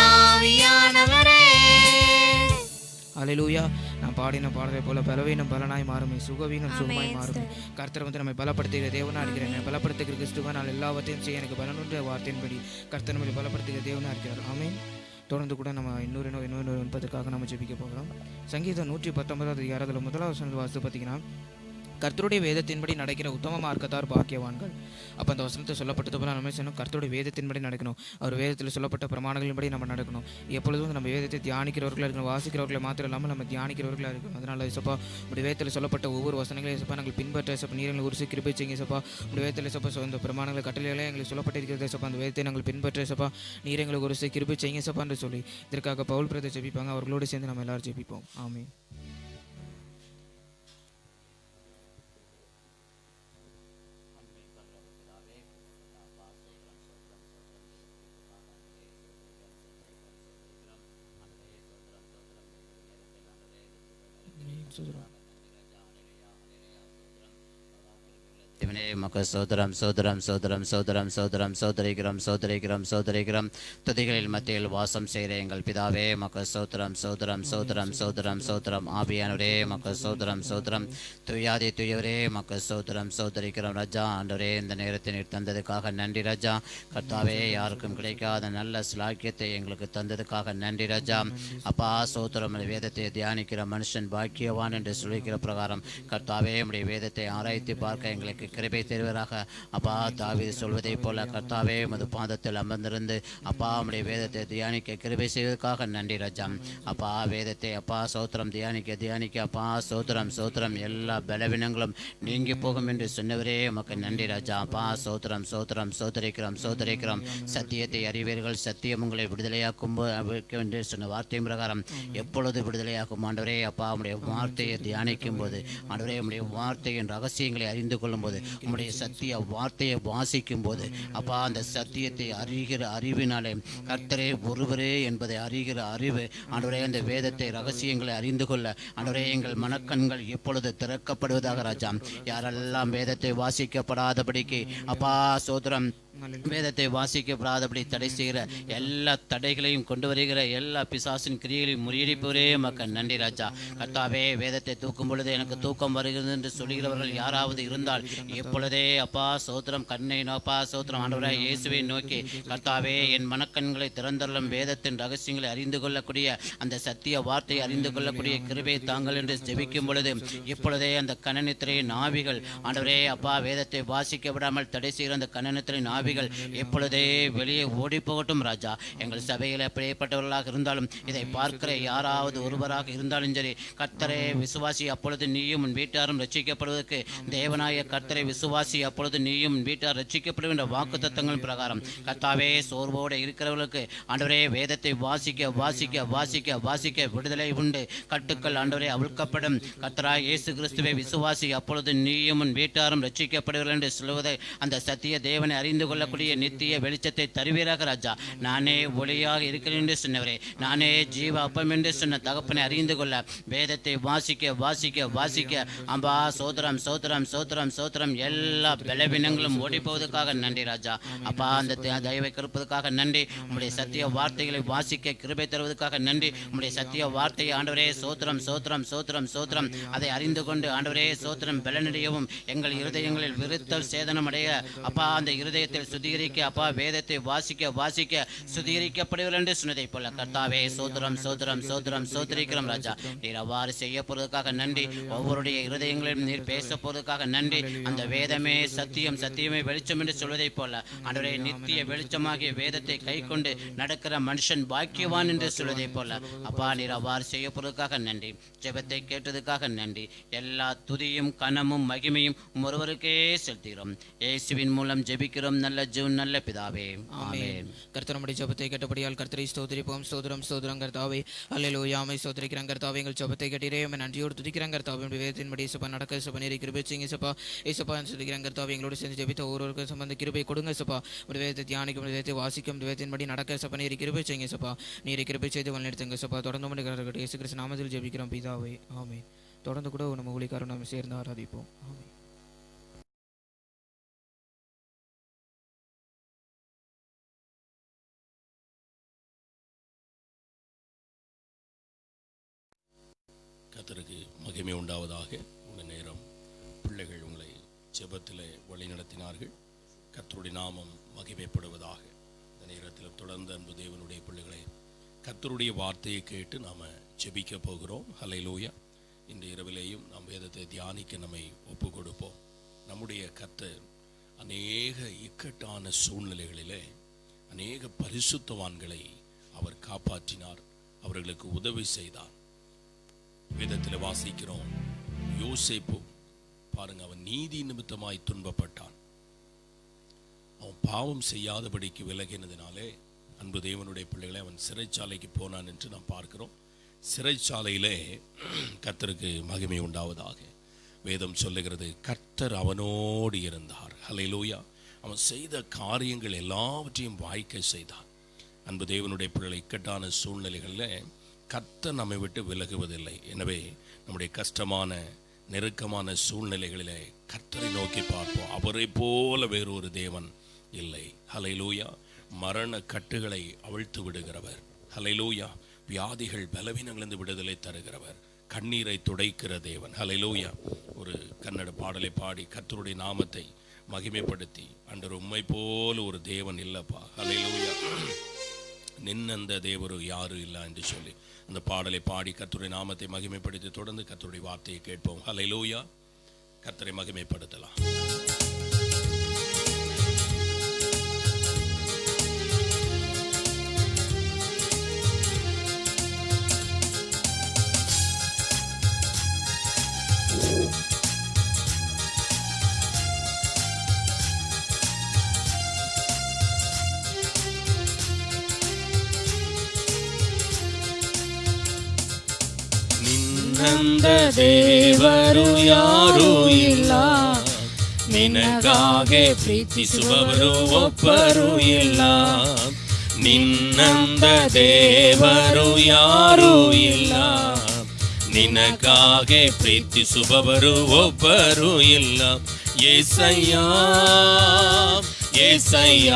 ஆவியானவரே. அல்லேலூயா. நாம் பாடின பாடலை போல பலவீனம் பலனாய் மாறுமே, சுகவீனம் சுகமாய் மாறுமே. கர்த்தர் வந்து நம்மை பலப்படுத்துகிற தேவனா இருக்கிறார். என்னை பலப்படுத்துகிற கிறிஸ்துவ நான் எல்லாவற்றையும் செய்ய எனக்கு பலனுன்ற வார்த்தையின்படி கர்த்தர் நம்மை பலப்படுத்துகிற தேவனா இருக்கிறார். ஆமென். தொடர்ந்து கூட நம்ம இன்னொரு என்பதற்காக நம்ம ஜெபிக்க போகிறோம். சங்கீதம் 119 அதிகாரத்தில் முதலாவது வசனத்தை வாசித்து பார்த்தீங்கன்னா, கர்த்தருடைய வேதத்தின்படி நடக்கிற உத்தம மார்க்கத்தார் பாக்கியவான்கள். அப்போ அந்த வசனத்தை சொல்லப்பட்டது போல நம்ம சொன்னோம், கர்த்தருடைய வேதத்தின்படி நடக்கணும். அவர் வேதத்தில் சொல்லப்பட்ட பிரமாணங்களின்படி நம்ம நடக்கணும். எப்பொழுதும் நம்ம வேதத்தை தியானிக்கிறவர்களாக இருக்கணும், வாசிக்கிறவர்களை மாத்திரம் இல்லாமல் நம்ம தியானிக்கிறவர்களாக இருக்கணும். அதனால் சப்பா இப்படி வேதத்தில் சொல்லப்பட்ட ஒவ்வொரு வசனங்களையும் சப்பா நாங்கள் பின்பற்ற சப்பா நீரங்களை உரிசி கிருபை செய்யுங்க சப்பா. இப்படி வேதத்தில் சப்பா இந்த பிரமாணங்களை கட்டளைகளை எங்களுக்கு சொல்லப்பட்டிருக்கிறது சப்பா, அந்த வேதத்தை நாங்கள் பின்பற்ற சப்பா நீரங்களை உரிசி கிருபை செய்யுங்க சப்பா என்று சொல்லி இதற்காக பவுல் பிரதர் ஜெபிப்பாங்க. அவர்களோடு சேர்ந்து நம்ம எல்லாரும் ஜெபிப்போம். ஆமென். மக சோதரம் சோதரம் சோதரம் சோதரம் சோதரம் சோதரிக்கிறோம் சோதரிக்கிறோம் சோதரிக்கிறோம் துதிகளில் மத்தியில் வாசம் செய்கிற எங்கள் பிதாவே மக சோதரம் சோதரம் சோதரம் சோதரம் சோதரம் ஆவியானவரே மக சோதரம் சோதரம் துயாதி துயவரே மக சோதரம் சோதரிக்கிறோம் ராஜா. ஆண்டவரே இந்த நேரத்தை நீர் தந்ததுக்காக நன்றி ராஜா. கர்த்தாவே யாருக்கும் கிடைக்காத நல்ல சிலாக்கியத்தை எங்களுக்கு தந்ததுக்காக நன்றி ராஜா. அப்பா சோதரம் வேதத்தை தியானிக்கிற மனுஷன் பாக்கியவான் என்று சொல்லிக்கிற பிரகாரம் கர்த்தாவே உடைய வேதத்தை ஆராய்ச்சி பார்க்க எங்களுக்கு கிருபை தருவராக. அப்பா தாவீது சொல்வதை போல கர்த்தாவே உமது பாதத்தில் அமர்ந்திருந்து அப்பா உடைய வேதத்தை தியானிக்க கிருபை செய்வதற்காக நன்றி ராஜா. அப்பா வேதத்தை அப்பா சோத்திரம் தியானிக்க தியானிக்க அப்பா சோத்திரம் சோத்திரம் எல்லா பலவீனங்களும் நீங்கி போகும் என்று சொன்னவரே உமக்கு நன்றி ராஜா. அப்பா சோத்திரம் சோத்திரம் சோதரிக்கிறோம் சோதரிக்கிறோம் சத்தியத்தை அறிவீர்கள், சத்தியம் உங்களை விடுதலையாக்கும் என்று சொன்ன வார்த்தையின் பிரகாரம் எப்பொழுது விடுதலையாக்கும் ஆண்டவரே. அப்பா உடைய வார்த்தையை தியானிக்கும் போது ஆண்டவரே உடைய வார்த்தையின் ரகசியங்களை அறிந்து கொள்ளும் போது உம்முடைய சத்திய வார்த்தையை வாசிக்கும் போது அப்பா அந்த சத்தியத்தை அறிகிற அறிவினாலே கர்த்தரே ஒருவரே என்பதை அறிகிற அறிவு ஆண்டவரே அந்த வேதத்தை ரகசியங்களை அறிந்து கொள்ள ஆண்டவரே எங்கள் மனக்கண்கள் எப்பொழுது திறக்கப்படுவதாக ராஜா. யாரெல்லாம் வேதத்தை வாசிக்கப்படாதபடிக்கு அப்பா சோதரம் வேதத்தை வாசிக்கப்படாதபடி தடை செய்கிற எல்லா தடைகளையும் கொண்டு வருகிற எல்லா பிசாசின் கிரியைகளையும் முறியடிப்பவரே மக்கள் நன்றி ராஜா. கர்த்தாவே வேதத்தை தூக்கும் பொழுது எனக்கு தூக்கம் வருகிறது என்று சொல்கிறவர்கள் யாராவது இருந்தால் எப்பொழுதே அப்பா சோத்திரம் கண்ணை நோப்பா சோத்திரம் ஆண்டவராய் இயேசுவை நோக்கி கர்த்தாவே என் மனக்கண்களை திறந்தள்ளும் வேதத்தின் ரகசியங்களை அறிந்து கொள்ளக்கூடிய அந்த சத்திய வார்த்தையை அறிந்து கொள்ளக்கூடிய கிருபை தாங்கள் என்று ஜெபிக்கும் பொழுது இப்பொழுதே அந்த கனநித்திரையின் ஆவிகள் ஆண்டவரே அப்பா வேதத்தை வாசிக்க விடாமல் தடை செய்கிற அந்த கனநித்திரையின் ஆவிகள் எப்பொழுதே வெளியே ஓடி போகட்டும் ராஜா. எங்கள் சபையில் எப்படிப்பட்டவர்களாக இருந்தாலும், இதை பார்க்கிற யாராவது ஒருவராக இருந்தாலும் சரி, கர்த்தரை விசுவாசி, அப்பொழுது நீயும் உன் வீட்டாரும் ரட்சிக்கப்படுவதற்கு. தேவனாய கர்த்தரை விசுவாசி, அப்பொழுது நீயும் உன் வீட்டார் ரட்சிக்கப்படும் என்ற வாக்கு தத்தங்கள் பிரகாரம் கர்த்தாவே, சோர்வோடு இருக்கிறவர்களுக்கு ஆண்டவரே வேதத்தை வாசிக்க வாசிக்க வாசிக்க வாசிக்க விடுதலை உண்டு. கட்டுக்கள் ஆண்டவரே அவிழ்க்கப்படும். கர்த்தராய் இயேசு கிறிஸ்துவை விசுவாசி, அப்பொழுது நீயும் உன் வீட்டாரும் ரட்சிக்கப்படுவீர்கள் என்று சொல்வதை அந்த சத்திய தேவனை அறிந்து கொள்ளக்கூடிய நித்திய வெளிச்சத்தை தருவீராக ராஜா. நானே ஒளியாக இருக்கிறேன் என்று சொன்னவரே, நானே ஜீவ அப்பம் என்று சொன்ன தகப்பனை அறிந்து கொள்ள வேதத்தை வாசிக்க வாசிக்க வாசிக்க அம்பா சோதரம் சோதரம் சோதரம் சோதரம் எல்லா பலவீனங்களும் ஓடி போவதற்காக நன்றி ராஜா. அப்பா, அந்த தயவை கருப்பதற்காக நன்றி. உம்முடைய சத்திய வார்த்தைகளை வாசிக்க கிருபை தருவதற்காக நன்றி. உம்முடைய சத்திய வார்த்தையை ஆண்டவரே சோத்திரம் சோத்திரம் சோத்திரம் சோத்திரம் அதை அறிந்து கொண்டு ஆண்டவரே சோத்திரம் பலனடையவும், எங்கள் இருதயங்களில் விருத்தல் சேதனம் அடைய அப்பா, அந்த இருதயத்தில் சுத்திகரிக்க அப்பா, வேதத்தை வாசிக்க வாசிக்க சுத்திகரிக்கப்படுவீர்கள் என்று சொன்னதை போல கர்த்தாவே சோத்திரம் சோத்திரம் சோத்திரம் சோத்திரிக்கிறோம் ராஜா. நீர் அவ்வாறு செய்ய போவதற்காக நன்றி. ஒவ்வொருடைய இருதயங்களிலும் நீர் பேச போவதற்காக நன்றி. அந்த வேதமே சத்தியம், சத்தியமே வெளிச்சம் என்று சொல்வதை போல ஆண்டவரே நித்திய வெளிச்சமாகிய வேதத்தை கை கொண்டு நடக்கிற மனுஷன் பாக்கியவான் என்று சொல்வதை போல அப்பா, நீர் அவ்வாறு செய்ய போவதற்காக நன்றி. ஜெபத்தை கேட்டதுக்காக நன்றி. எல்லா துதியும் கனமும் மகிமையும் ஒருவருக்கே செலுத்துகிறோம். இயேசுவின் மூலம் ஜெபிக்கிறோம் நல்ல ஜீவன் நல்ல பிதாவே, ஆமென். கர்த்தர் நம்முடைய ஜெபத்தை கேட்டபடியால் கர்த்தரை ஸ்தோத்திரிப்போம். ஸ்தோத்திரம் ஸ்தோத்திரம் கர்த்தாவே. அல்லேலூயா. ஆமென். ஸ்தோத்திரிக்கிறோம் கர்த்தாவே. எங்கள் ஜெபத்தை கேட்டீரே, உம்மை நன்றியோடு துதிக்கிறோம் கர்த்தாவே. வேதத்தின்படி இயேசுப்பா நடக்க இயேசுப்பா நீர் கிருபை செய்யுங்க இயேசுப்பா. இயேசுப்பா துதிக்கிறோம் கர்த்தாவே. எங்களோடு சேர்ந்து ஜெபித்த ஒவ்வொருவருக்கும் சம்பந்த கிருபை கொடுங்க இயேசுப்பா. உம்முடைய வேதத்தை தியானிக்கும், வேதத்தை வாசிக்கும், வேதத்தின்படி நடக்க இயேசுப்பா நீர் கிருபை செய்யுங்க இயேசுப்பா. நீர் கிருபை செய்து வழிநடத்துங்க இயேசுப்பா. தொடர்ந்து உம்முடைய இயேசு கிறிஸ்து நாமத்தில் ஜெபிக்கிறோம் பிதாவே, ஆமென். தொடர்ந்து கூட நம்ம ஊழியக்காரர் நாம் சேர்ந்து ஆராதிப்போம். ஆமென். கர்த்தருக்கு மகிமை உண்டாவதாக. இந்த நேரம் பிள்ளைகள் உங்களை ஜெபத்தில் வழி நடத்தினார்கள். கர்த்தருடைய நாமம் மகிமைப்படுவதாக. இந்த நேரத்தில் தொடர்ந்து அன்பு தேவனுடைய பிள்ளைகளை கர்த்தருடைய வார்த்தையை கேட்டு நாம் ஜெபிக்க போகிறோம். ஹல்லேலூயா. இந்த இரவிலேயும் நாம் வேதத்தை தியானிக்க நம்மை ஒப்பு கொடுப்போம். நம்முடைய கர்த்தர் அநேக இக்கட்டான சூழ்நிலைகளிலே அநேக பரிசுத்தவான்களை அவர் காப்பாற்றினார், அவர்களுக்கு உதவி செய்தார். வேதத்தில் வாசிக்கிறோம், யோசேப்பு பாருங்க, அவன் நீதி நிமித்தமாய் துன்பப்பட்டான். அவன் பாவம் செய்யாதபடிக்கு விலகினதினாலே அன்பு தேவனுடைய பிள்ளைகளை அவன் சிறைச்சாலைக்கு போனான் என்று நாம் பார்க்கிறோம். சிறைச்சாலையிலே கர்த்தருக்கு மகிமை உண்டாவதாக. வேதம் சொல்லுகிறது, கர்த்தர் அவனோடு இருந்தார். ஹல்லேலூயா. அவன் செய்த காரியங்கள் எல்லாவற்றையும் வாய்க்க செய்தான். அன்பு தேவனுடைய பிள்ளைகளை இக்கட்டான சூழ்நிலைகளில் கர்த்தர் நம்மை விட்டு விலகுவதில்லை. எனவே நம்முடைய கஷ்டமான நெருக்கமான சூழ்நிலைகளிலே கர்த்தரை நோக்கி பார்ப்போம். அவரை போல வேறொரு தேவன் இல்லை. ஹல்லேலூயா. மரண கட்டுகளை அவிழ்த்து விடுகிறவர். ஹல்லேலூயா. வியாதிகள் பலவீனங்களிலிருந்து விடுதலை தருகிறவர். கண்ணீரை துடைக்கிற தேவன். ஹல்லேலூயா. ஒரு கன்னட பாடலை பாடி கர்த்தருடைய நாமத்தை மகிமைப்படுத்தி, ஆண்டவர் உம்மை போல ஒரு தேவன் இல்லப்பா, ஹல்லேலூயா, நின்னந்த தேவரு யாரும் இல்லை என்று சொல்லி அந்த பாடலை பாடி கர்த்தருடைய நாமத்தை மகிமைப்படுத்தி தொடர்ந்து கர்த்தருடைய வார்த்தையை கேட்போம். ஹல்லேலூயா. கர்த்தரை மகிமைப்படுத்தலாம். ನಿನ್ನಂದ ದೇವರು ಯಾರೂ ಇಲ್ಲ, ನಿನಗಾಗೆ ಪ್ರೀತಿಸುವವರು ಒಬ್ಬರು ಇಲ್ಲ. ನಿನ್ನಂದ ದೇವರು ಯಾರೂ ಇಲ್ಲ, ನಿನಗಾಗೆ ಪ್ರೀತಿಸುವವರು ಒಬ್ಬರು ಇಲ್ಲ. యేసయ్య యేసయ్య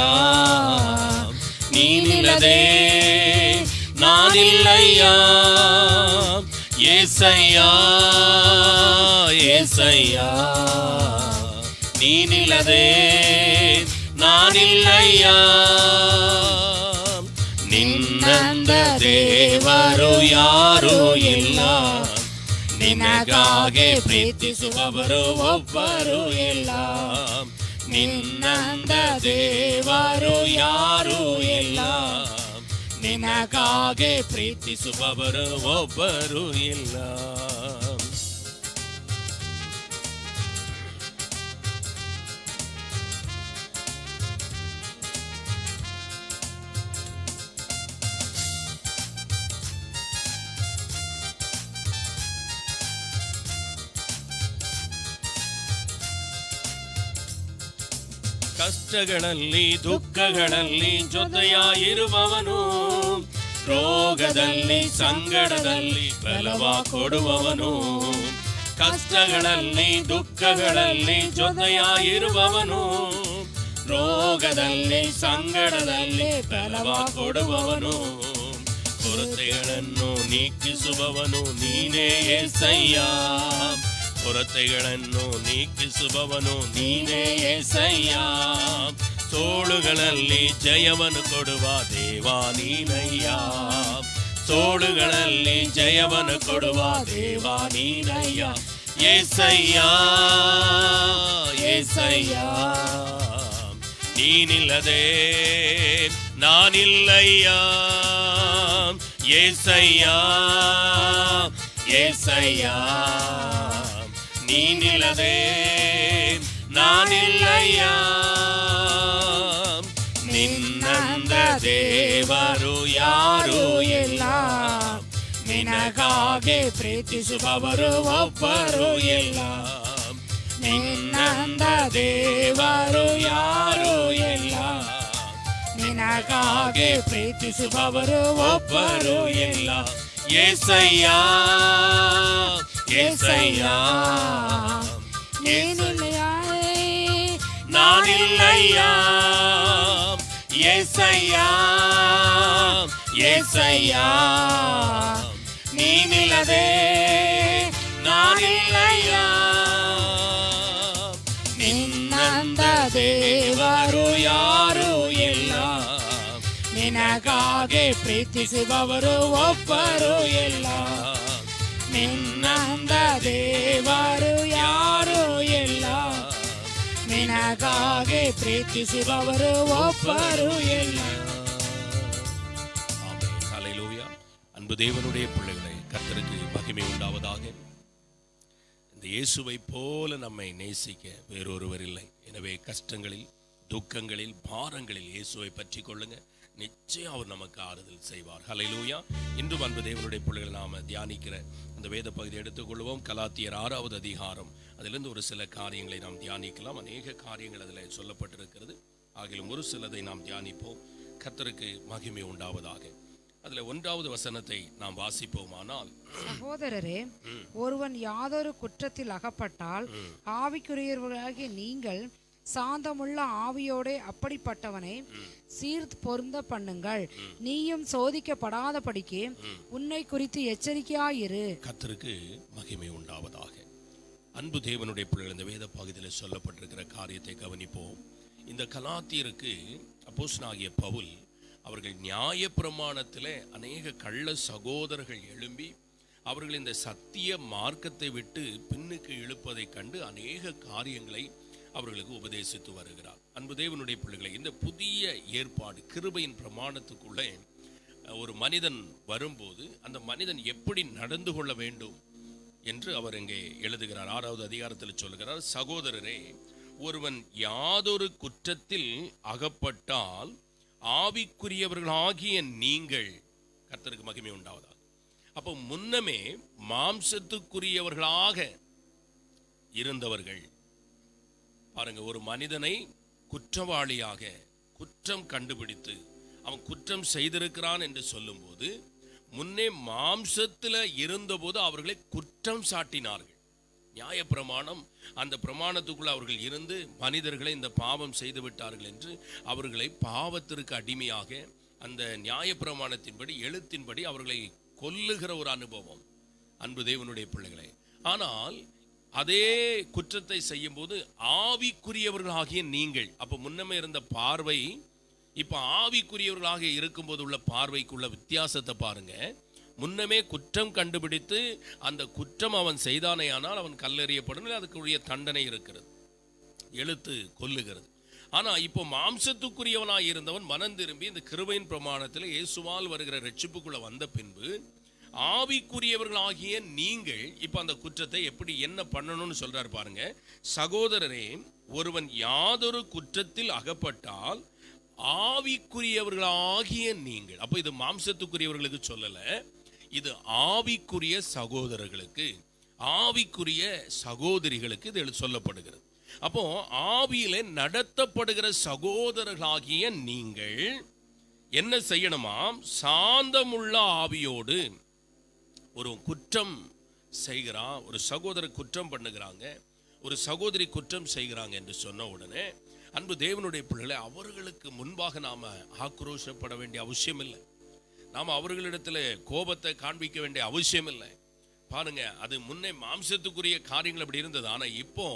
ನೀನಿಲ್ಲದೆ ನಾನಿಲ್ಲಯ್ಯ. యేసయ్య యేసయ్య ನೀನಿಲ್ಲದೆ ನಾನಿಲ್ಲಯ್ಯ. ನಿನ್ನಂದ ದೇವರು ಯಾರೂ ಇಲ್ಲ, ನಿನಗಾಗೆ ಪ್ರೀತಿಸುವವರು ಒಬ್ಬರು ಇಲ್ಲ. ನಿನ್ನಂದ ದೇವರು ಯಾರೂ ಇಲ್ಲ, ನಿನಗಾಗೆ ಪ್ರೀತಿಸುವವರು ಒಬ್ಬರು ಇಲ್ಲ. ಕಷ್ಟಗಳಲ್ಲಿ ದುಃಖಗಳಲ್ಲಿ ಜೊತೆಯಾಗಿರುವವನು, ರೋಗದಲ್ಲಿ ಸಂಗಡದಲ್ಲಿ ಬಲವ ಕೊಡುವವನು. ಕಷ್ಟಗಳಲ್ಲಿ ದುಃಖಗಳಲ್ಲಿ ಜೊತೆಯಾಗಿರುವವನು, ರೋಗದಲ್ಲಿ ಸಂಗಡದಲ್ಲಿ ಬಲವ ಕೊಡುವವನು. ಕೊರತೆಗಳನ್ನು ನೀಗಿಸುವವನು ನೀನೇ యేసయ్య, ಕೊರತೆಗಳನ್ನು ನೀಗಿಸುವವನು ನೀನೇ యేసయ్య. ಸೋಳುಗಳಲ್ಲಿ ಜಯವನ್ನು ಕೊಡುವ ದೇವಾ ನೀನಯ್ಯ, ಸೋಳುಗಳಲ್ಲಿ ಜಯವನ್ನು ಕೊಡುವ ದೇವಾ ನೀನಯ್ಯ. యేసయ్య యేసయ్య, ನೀನಿಲ್ಲದೆ ನಾನಿಲ್ಲಯ್ಯ. యేసయ్య యేసయ్య, ನೀನಿಲ್ಲದೆ ನಾನಿಲ್ಲಯ್ಯ. ನಿನ್ನಂದ ದೇವರು ಯಾರೂ ಇಲ್ಲ, ನಿನಗಾಗೆ ಪ್ರೀತಿಸುವವರು ಒಬ್ಬರು ಇಲ್ಲ. ನಿನ್ನಂದ ದೇವರು ಯಾರೂ ಇಲ್ಲ, ನಿನಗಾಗೆ ಪ್ರೀತಿಸುವವರು ಒಬ್ಬರು ಇಲ್ಲ. యేసయ్య యేసయ్య, ನಾನಿಲ್ಲಯ್ಯ. యేసయ్య యేసయ్య, ನೀನಿಲ್ಲದೆ ನಾನಿಲ್ಲಯ್ಯ. ನಿನ್ನಂದ ದೇವರು ಯಾರೂ ಇಲ್ಲ, ನಿನಗಾಗೆ ಪ್ರೀತಿಸುವವರು ಒಬ್ಬರು ಇಲ್ಲ. ನಿನ್ನಂದ ದೇವರು ಯಾರೂ ಇಲ್ಲ, ನಿನಗಾಗೆ ಪ್ರೀತಿಸುವವರು ಒಬ್ಬರು ಇಲ್ಲ. ஆமென். ஹல்லேலூயா. அன்பு தேவனுடைய பிள்ளைகளே, கர்த்தருக்கு மகிமை உண்டாவதாக. இந்த இயேசுவை போல நம்மை நேசிக்க வேறொருவர் இல்லை. எனவே கஷ்டங்களில் துக்கங்களில் பாரங்களில் இயேசுவை பற்றி கொள்ளுங்க, நிச்சயம் அவர் நமக்கு ஆறுதல் செய்வார். ஹல்லேலூயா. இன்றும் அன்பு தேவனுடைய பிள்ளைகள் நாம தியானிக்கிற அந்த வேத பகுதியை எடுத்துக்கொள்வோம். கலாத்தியர் 6வது அதிகாரம், அதிலிருந்து ஒரு சில காரியங்களை நாம் தியானிக்கலாம். அநேக காரியங்கள் அதில் சொல்லப்பட்டிருக்கிறது. ஆகிலும் ஒரு சிலதை நாம் தியானிப்போம். கர்த்தருக்கு மகிமை உண்டாவதாக. அதுல 1வது வசனத்தை நாம் வாசிப்போமானால், சகோதரரே, ஒருவன் யாதொரு குற்றத்தில் அகப்பட்டால் ஆவிக்குரியவர்களாகிய நீங்கள் சாந்தமுள்ள ஆவியோட அப்படிப்பட்டவனை சீர்த் பொருந்த பண்ணுங்கள். நீயும் சோதிக்கப்படாதபடிக்கு உன்னை குறித்து எச்சரிக்கையாயிரு. கர்த்தருக்கு மகிமை உண்டாவதாக. அன்பு தேவனுடைய பிள்ளைகள், இந்த வேத பகுதியில் சொல்லப்பட்டிருக்கிற காரியத்தை கவனிப்போம். இந்த கலாத்தியருக்கு அப்போஸ்தலனாகிய பவுல் அவர்கள் நியாயப்பிரமாணத்திலே அநேக கள்ள சகோதரர்கள் எழும்பி அவர்கள் இந்த சத்திய மார்க்கத்தை விட்டு பின்னுக்கு இழுப்பதை கண்டு அநேக காரியங்களை அவர்களுக்கு உபதேசித்து வருகிறார். அன்பு தேவனுடைய பிள்ளைகளை, இந்த புதிய ஏற்பாடு கிருபையின் பிரமாணத்துக்குள்ளே ஒரு மனிதன் வரும்போது அந்த மனிதன் எப்படி நடந்து கொள்ள வேண்டும் என்று அவர் இங்கே எழுதுகிறார். 6வது அதிகாரத்தில் சொல்கிறார், சகோதரரே, ஒருவன் யாதொரு குற்றத்தில் அகப்பட்டால் ஆவிக்குரியவர்களாகிய நீங்கள், கர்த்தருக்கு மகிமை உண்டாவதாக. அப்போ முன்னமே மாம்சத்துக்குரியவர்களாக இருந்தவர்கள் பாருங்க, ஒரு மனிதனை குற்றவாளியாக குற்றம் கண்டுபிடித்து அவன் குற்றம் செய்திருக்கிறான் என்று சொல்லும்போது முன்னே மாம்சத்தில் இருந்தபோது அவர்களை குற்றம் சாட்டினார்கள். நியாயப்பிரமாணம், அந்த பிரமாணத்துக்குள்ள அவர்கள் இருந்து மனிதர்களை இந்த பாவம் செய்து விட்டார்கள் என்று அவர்களை பாவத்திற்கு அடிமையாக அந்த நியாயப்பிரமாணத்தின்படி எழுத்தின்படி அவர்களை கொல்லுகிற ஒரு அனுபவம். அன்பு தேவனுடைய பிள்ளைகளே, ஆனால் அதே குற்றத்தை செய்யும் போது ஆவிக்குரியவர்களாகிய நீங்கள், அப்ப முன்னமே இருந்த பார்வை இப்ப ஆவிக்குரியவர்களாக இருக்கும்போது உள்ள பார்வைக்குள்ள வித்தியாசத்தை பாருங்க. முன்னமே குற்றம் கண்டுபிடித்து அந்த குற்றம் அவன் செய்தானே ஆனால் அவன் கல்லெறியப்படும், அதுக்குரிய தண்டனை இருக்கிறது. எழுத்து கொல்லுகிறது. ஆனா இப்போ மாம்சத்துக்குரியவனாய் இருந்தவன் மனம் திரும்பி இந்த கிருபையின் பிரமாணத்தில் இயேசுவால் வருகிற ரட்சிப்புக்குள்ள வந்த பின்பு ஆவிக்குரியவர்களாகிய நீங்கள் இப்ப அந்த குற்றத்தை எப்படி என்ன பண்ணணும்னு சொல்றாரு பாருங்க. சகோதரரே, ஒருவன் யாதொரு குற்றத்தில் அகப்பட்டால் ஆவிக்குரியவர்களாகிய நீங்கள், அப்ப இது மாம்சத்துக்குரியவர்களுக்கு சொல்லல, இது ஆவிக்குரிய சகோதரர்களுக்கு, ஆவிக்குரிய சகோதரிகளுக்கு இது சொல்லப்படுகிறது. அப்போ ஆவியிலே நடத்தப்படுகிற சகோதரர்களாகிய நீங்கள் என்ன செய்யணுமாம்? சாந்தமுள்ள ஆவியோடு. ஒரு குற்றம் செய்கிறான், ஒரு சகோதரர் குற்றம் பண்ணுகிறாங்க, ஒரு சகோதரி குற்றம் செய்கிறாங்க என்று சொன்ன உடனே அன்பு தேவனுடைய பிள்ளைகளை, அவர்களுக்கு முன்பாக நாம ஆக்ரோஷப்பட வேண்டிய அவசியம் இல்லை, நாம அவர்களிடத்துல கோபத்தை காண்பிக்க வேண்டிய அவசியம் இல்லை. பாருங்க, அது முன்னே மாம்சத்துக்குரிய காரியங்கள் அப்படி இருந்தது. ஆனா இப்போ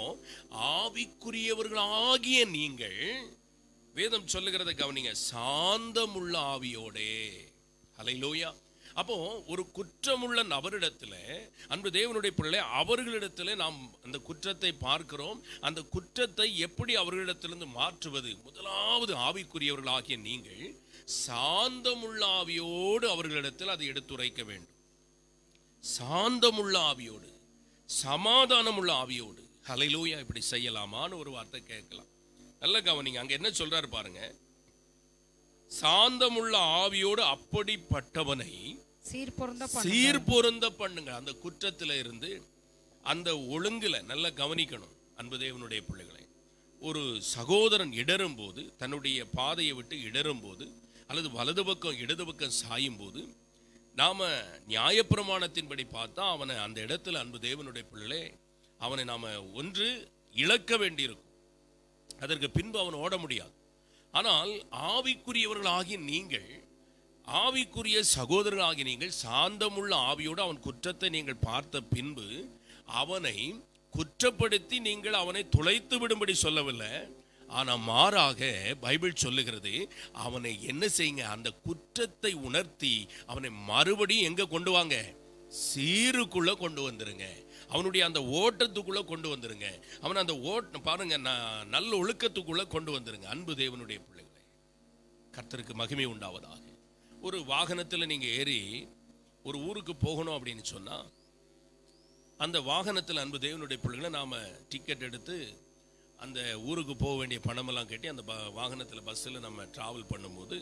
ஆவிக்குரியவர்களாகிய நீங்கள், வேதம் சொல்லுகிறத கவனிங்க, சாந்தமுள்ள ஆவியோடே. ஹல்லேலூயா. அப்போ ஒரு குற்றமுள்ள நபரிடத்துல அன்பு தேவனுடைய பிள்ளை, அவர்களிடத்துல நாம் அந்த குற்றத்தை பார்க்கிறோம். அந்த குற்றத்தை எப்படி அவர்களிடத்திலிருந்து மாற்றுவது? முதலாவது ஆவிக்குரியவர்களாகிய நீங்கள் சாந்தமுள்ள ஆவியோடு அவர்களிடத்தில் அதை எடுத்துரைக்க வேண்டும். சாந்தமுள்ள ஆவியோடு, சமாதானமுள்ள ஆவியோடு. ஹல்லேலூயா. இப்படி செய்யலாமான்னு ஒரு வார்த்தை கேட்கலாம். நல்ல கவனிங்க, அங்க என்ன சொல்றாரு பாருங்க. சாந்தமுள்ள ஆவியோடு அப்படிப்பட்டவனை சீர்பொருந்த பண்ணுங்க. அந்த குற்றத்தில இருந்து, அந்த ஒழுங்குல நல்ல கவனிக்கணும் அன்பு தேவனுடைய பிள்ளைகளை. ஒரு சகோதரன் இடரும் போது, தன்னுடைய பாதையை விட்டு இடரும் போது, அல்லது வலது பக்கம் இடது பக்கம் சாயும் போது, நாம நியாயப்பிரமாணத்தின்படி பார்த்தா அவனை அந்த இடத்துல அன்பு தேவனுடைய பிள்ளை, அவனை நாம ஒன்று இழக்க வேண்டியிருக்கும், அதற்கு பின்பு அவன் ஓட முடியாது. ஆனால் ஆவிக்குரியவர்களாகி நீங்கள், ஆவிக்குரிய சகோதரர்களாகி நீங்கள் சாந்தமுள்ள ஆவியோடு அவன் குற்றத்தை நீங்கள் பார்த்த பின்பு அவனை குற்றப்படுத்தி நீங்கள் அவனை துளைத்து விடும்படி சொல்லவில்லை. ஆனா மாறாக பைபிள் சொல்லுகிறது, அவனை என்ன செய்யுங்க? அந்த குற்றத்தை உணர்த்தி அவனை மறுபடியும் எங்க கொண்டு வாங்க? சீருக்குள்ள கொண்டு வந்துருங்க. அவனுடைய அந்த ஓட்டத்துக்குள்ள கொண்டு வந்துருங்க. அவன் அந்த பாருங்க, நல்ல ஒழுக்கத்துக்குள்ள கொண்டு வந்துருங்க. அன்பு தேவனுடைய பிள்ளைகளை, கர்த்தருக்கு மகிமை உண்டாவதாக. ஒரு வாகனத்தில் நீங்க ஏறி ஒரு ஊருக்கு போகணும் அப்படின்னு சொன்னா, அந்த வாகனத்தில் அன்பு தேவனுடைய பிள்ளைகளை நாம டிக்கெட் எடுத்து அந்த ஊருக்கு போக வேண்டிய பணமெல்லாம் கட்டி அந்த வாகனத்தில் பஸ்ஸில் நம்ம டிராவல் பண்ணும்போது,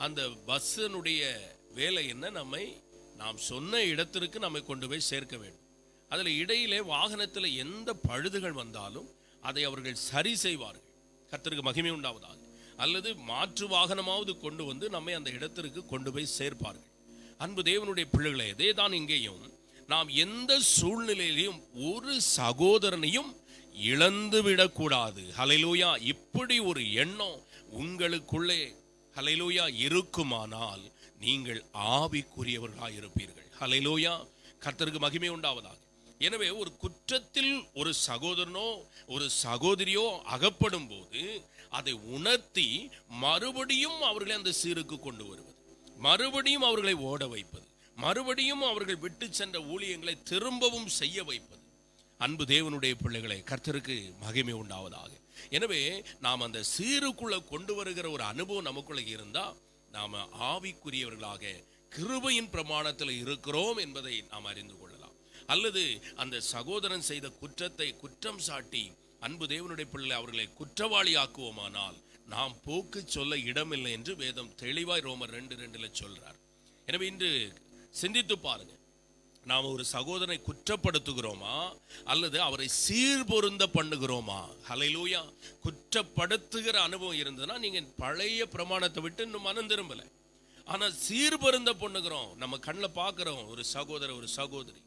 அந்த பஸ்ஸினுடைய வேலை என்ன? நாம் சொன்ன இடத்திற்கு நம்மை கொண்டு போய் சேர்க்க வேண்டும். அதில் இடையிலே வாகனத்தில் எந்த பழுதுகள் வந்தாலும் அதை அவர்கள் சரி செய்வார்கள். கர்த்தருக்கு மகிமை உண்டாவதாக. அல்லது மாற்று வாகனமாவது கொண்டு வந்து நம்மை அந்த இடத்திற்கு கொண்டு போய் சேர்ப்பார்கள். அன்பு தேவனுடைய பிள்ளைகளே, இதே தான் இங்கேயும். நாம் எந்த சூழ்நிலையிலையும் ஒரு சகோதரனையும் இழந்து விடக்கூடாது. ஹல்லேலூயா. இப்படி ஒரு எண்ணம் உங்களுக்குள்ளே ஹல்லேலூயா இருக்குமானால் நீங்கள் ஆவிக்குரியவர்களாக இருப்பீர்கள். ஹல்லேலூயா. கர்த்தருக்கு மகிமை உண்டாவதாக. எனவே ஒரு குற்றத்தில் ஒரு சகோதரனோ ஒரு சகோதரியோ அகப்படும் போது அதை உணர்த்தி மறுபடியும் அவர்களை அந்த சீருக்கு கொண்டு வருவது, மறுபடியும் அவர்களை ஓட வைப்பது, மறுபடியும் அவர்கள் விட்டு சென்ற ஊழியங்களை திரும்பவும் செய்ய வைப்பது. அன்பு தேவனுடைய பிள்ளைகளை, கர்த்தருக்கு மகிமை உண்டாவதாக. எனவே நாம் அந்த சீருக்குள்ள கொண்டு வருகிற ஒரு அனுபவம் நமக்குள்ள இருந்தா நாம ஆவிக்குரியவர்களாக கிருபையின் பிரமாணத்தில் இருக்கிறோம் என்பதை நாம் அறிந்து கொள்ளலாம். அல்லது அந்த சகோதரன் செய்த குற்றத்தை குற்றம் சாட்டி அன்பு தேவனுடைய பிள்ளை அவர்களை குற்றவாளி ஆக்குவோமானால் நாம் போக்கு சொல்ல இடமில்லை என்று வேதம் தெளிவாய் ரோமர் 2:2 சொல்றார். எனவே இன்று சிந்தித்து பாருங்க, நாம் ஒரு சகோதரனை குற்றப்படுத்துகிறோமா அல்லது அவரை சீர்பொருந்த பண்ணுகிறோமா? ஹல்லேலூயா. குற்றப்படுத்துகிற அனுபவம் இருந்ததுன்னா நீங்க பழைய பிரமாணத்தை விட்டு இன்னும் மனம் திரும்பல. ஆனா சீர்பொருந்த பண்ணுகிறோம். நம்ம கண்ணில் பார்க்கிறோம் ஒரு சகோதரர் ஒரு சகோதரி,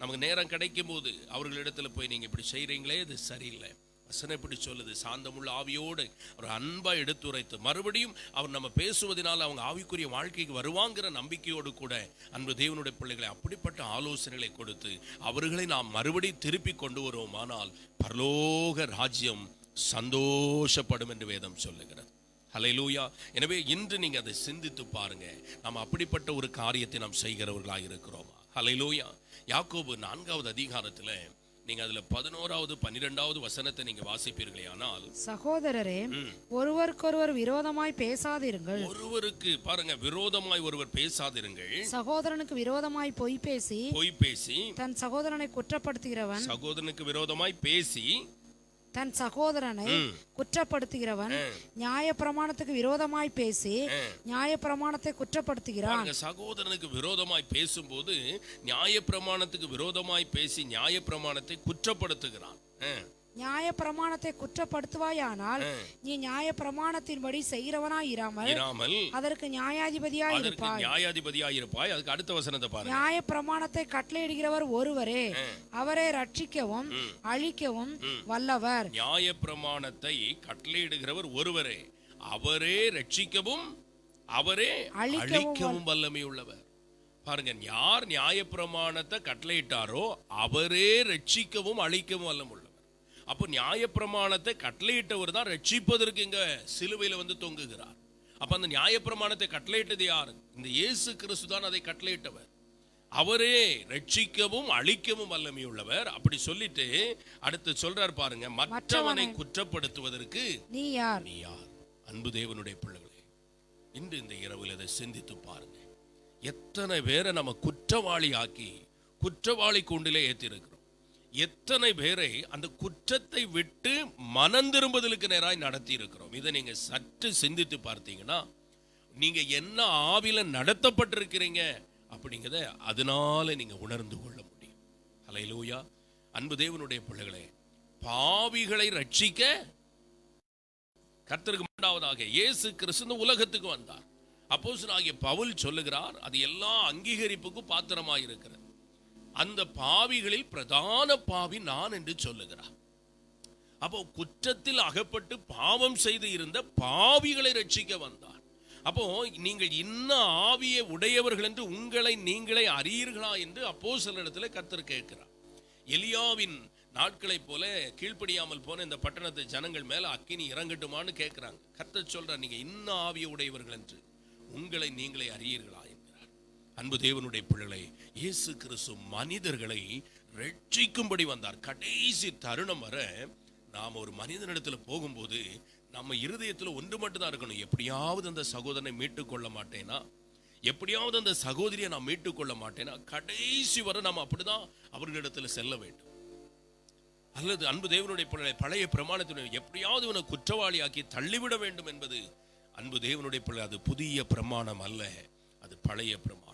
நமக்கு நேரம் கிடைக்கும் போது அவர்களிடத்துல போய் நீங்க இப்படி செய்றீங்களே, இது சரியில்லை, வசனம் இப்படி சொல்லுது, சாந்தமுள்ள ஆவியோடு ஒரு அன்பா எடுத்துரைத்து மறுபடியும் அவர் நம்ம பேசுவதனால் அவங்க ஆவிக்குரிய வாழ்க்கைக்கு வருவாங்கிற நம்பிக்கையோடு கூட அன்பு தேவனுடைய பிள்ளைகளை அப்படிப்பட்ட ஆலோசனைகளை கொடுத்து அவர்களை நாம் மறுபடியும் திருப்பி கொண்டு வருவோமானால் பரலோக ராஜ்யம் சந்தோஷப்படும் என்று வேதம் சொல்லுகிறது. ஹல்லேலூயா. எனவே இன்று நீங்க அதை சிந்தித்து பாருங்க, நாம் அப்படிப்பட்ட ஒரு காரியத்தை நாம் செய்கிறவர்களாக இருக்கிறோமா? ஹல்லேலூயா. யாக்கோபு 4வது அதிகாரத்தில் நீங்க அதுல 11வது 12வது வசனத்தை நீங்க வாசிப்பீர்களே ஆனால், சகோதரரே, ஒருவருக்கொருவர் விரோதமாய் பேசாதிருங்கள். ஒருவருக்கு பாருங்க, விரோதமாய் ஒருவர் பேசாதிருங்கள். சகோதரனுக்கு விரோதமாய் பொய் பேசி தன் சகோதரனை குற்றப்படுத்துகிறவன், சகோதரனுக்கு விரோதமாய் பேசி தன் சகோதரனை குற்றப்படுத்துகிறவன் நியாயப்பிரமாணத்துக்கு விரோதமாய் பேசி நியாயப்பிரமாணத்தை குற்றப்படுத்துகிறான். சகோதரனுக்கு விரோதமாய் பேசும்போது நியாயப்பிரமாணத்துக்கு விரோதமாய் பேசி நியாயப்பிரமாணத்தை குற்றப்படுத்துகிறான். நியாயப்பிரமாணத்தை குற்றப்படுத்துவாயானால் நீ நியாயப்பிரமாணத்தின்படி செய்கிறவனாய் இராமல் அதற்கு நியாயாதிபதியாய் இருப்பாய். அதுக்கு அடுத்த வசனத்தை பாருங்க. நியாயப்பிரமாணத்தை கட்டளையிடுகிறவர் ஒருவரே, அவரே ரட்சிக்கவும் அழிக்கவும் வல்லவர். நியாயப்பிரமாணத்தை கட்டளையிடுகிறவர் ஒருவரே, அவரே ரட்சிக்கவும் அவரே அழிக்கவும் வல்லமை உள்ளவர். பாருங்க, யார் நியாயப்பிரமாணத்தை கட்டளையிட்டாரோ அவரே ரட்சிக்கவும் அழிக்கவும் வல்லமை உள்ளவர். அப்போ நியாயப்பிரமாணத்தை கட்டளையிட்டவர் தான் ரட்சிப்பதற்கு இங்க சிலுவையில வந்து தொங்குகிறார். அப்ப அந்த நியாயப்பிரமாணத்தை கட்டளையிட்டது யார்? இந்த இயேசு கிறிஸ்து தான் அதை கட்டளையிட்டவர். அவரே ரட்சிக்கவும் அழிக்கவும் வல்லமை உள்ளவர். அப்படி சொல்லிட்டு அடுத்து சொல்றார் பாருங்க, மற்றவனை குற்றப்படுத்துவதற்கு நீ யார்? அன்பு தேவனுடைய பிள்ளைகளே, இன்று இந்த இரவில் அதை சிந்தித்து பாருங்க. எத்தனை பேரை நம்ம குற்றவாளி ஆக்கி குற்றவாளி கூண்டிலே ஏற்றிருக்கிறோம். எத்தனை பேரை அந்த குற்றத்தை விட்டு மனம் திரும்புதலுக்கு நேராய் நடத்தி இருக்கிறோம். இதை நீங்க சற்று சிந்தித்து பார்த்தீங்கன்னா, நீங்க என்ன ஆவில நடத்தப்பட்டிருக்கிறீங்க அப்படிங்கிறத அதனால நீங்க உணர்ந்து கொள்ள முடியும். ஹல்லேலூயா. அன்பு தேவனுடைய பிள்ளைகளே, பாவிகளை ரட்சிக்க கர்த்தருக்கு முன்னாவதாக இயேசு கிறிஸ்து உலகத்துக்கு வந்தார். அப்போஸ்தலனாகிய பவுல் சொல்லுகிறார், அது எல்லா அங்கீகரிப்புக்கும் பாத்திரமாய் இருக்கிறது. அந்த பாவிகளில் பிரதான பாவி நான் என்று சொல்லுகிறார். அப்போ குற்றத்தில் அகப்பட்டு பாவம் செய்து இருந்த பாவிகளை ரட்சிக்க வந்தார். அப்போ நீங்கள் இன்ன ஆவியை உடையவர்கள் என்று உங்களை நீங்களே அறியீர்களா என்று அப்போஸ்தலரிடத்தில் கர்த்தர் கேட்கிறார். எலியாவின் நாட்களை போல கீழ்ப்படியாமல் போன இந்த பட்டணத்து ஜனங்கள் மேல அக்கினி இறங்கட்டுமான்னு கேட்கிறாங்க. கர்த்தர் சொல்றார், நீங்க இன்ன ஆவியை உடையவர்கள் என்று உங்களை நீங்களே அறியீர்களா என்கிறார். அன்பு தேவனுடைய பிள்ளைகளை, இயேசு கிறிஸ்து மனிதர்களை ரட்சிக்கும்படி வந்தார். கடைசி தருணம் வர நாம் ஒரு மனிதனிடத்துல போகும்போது நம்ம இருதயத்துல ஒன்று மட்டும்தான் இருக்கணும், எப்படியாவது அந்த சகோதரனை மீட்டுக் கொள்ள மாட்டேனா, எப்படியாவது அந்த சகோதரியை நான் மீட்டுக் கொள்ள மாட்டேனா. கடைசி வரை நாம் அப்படிதான் அவர்களிடத்துல செல்ல வேண்டும். அல்லது அன்பு தேவனுடைய பிள்ளை, பழைய பிரமாணத்தினுடைய எப்படியாவது இவனை குற்றவாளியாக்கி தள்ளிவிட வேண்டும் என்பது அன்பு தேவனுடைய பிள்ளை, அது புதிய பிரமாணம் அல்ல, அது பழைய பிரமாணம்.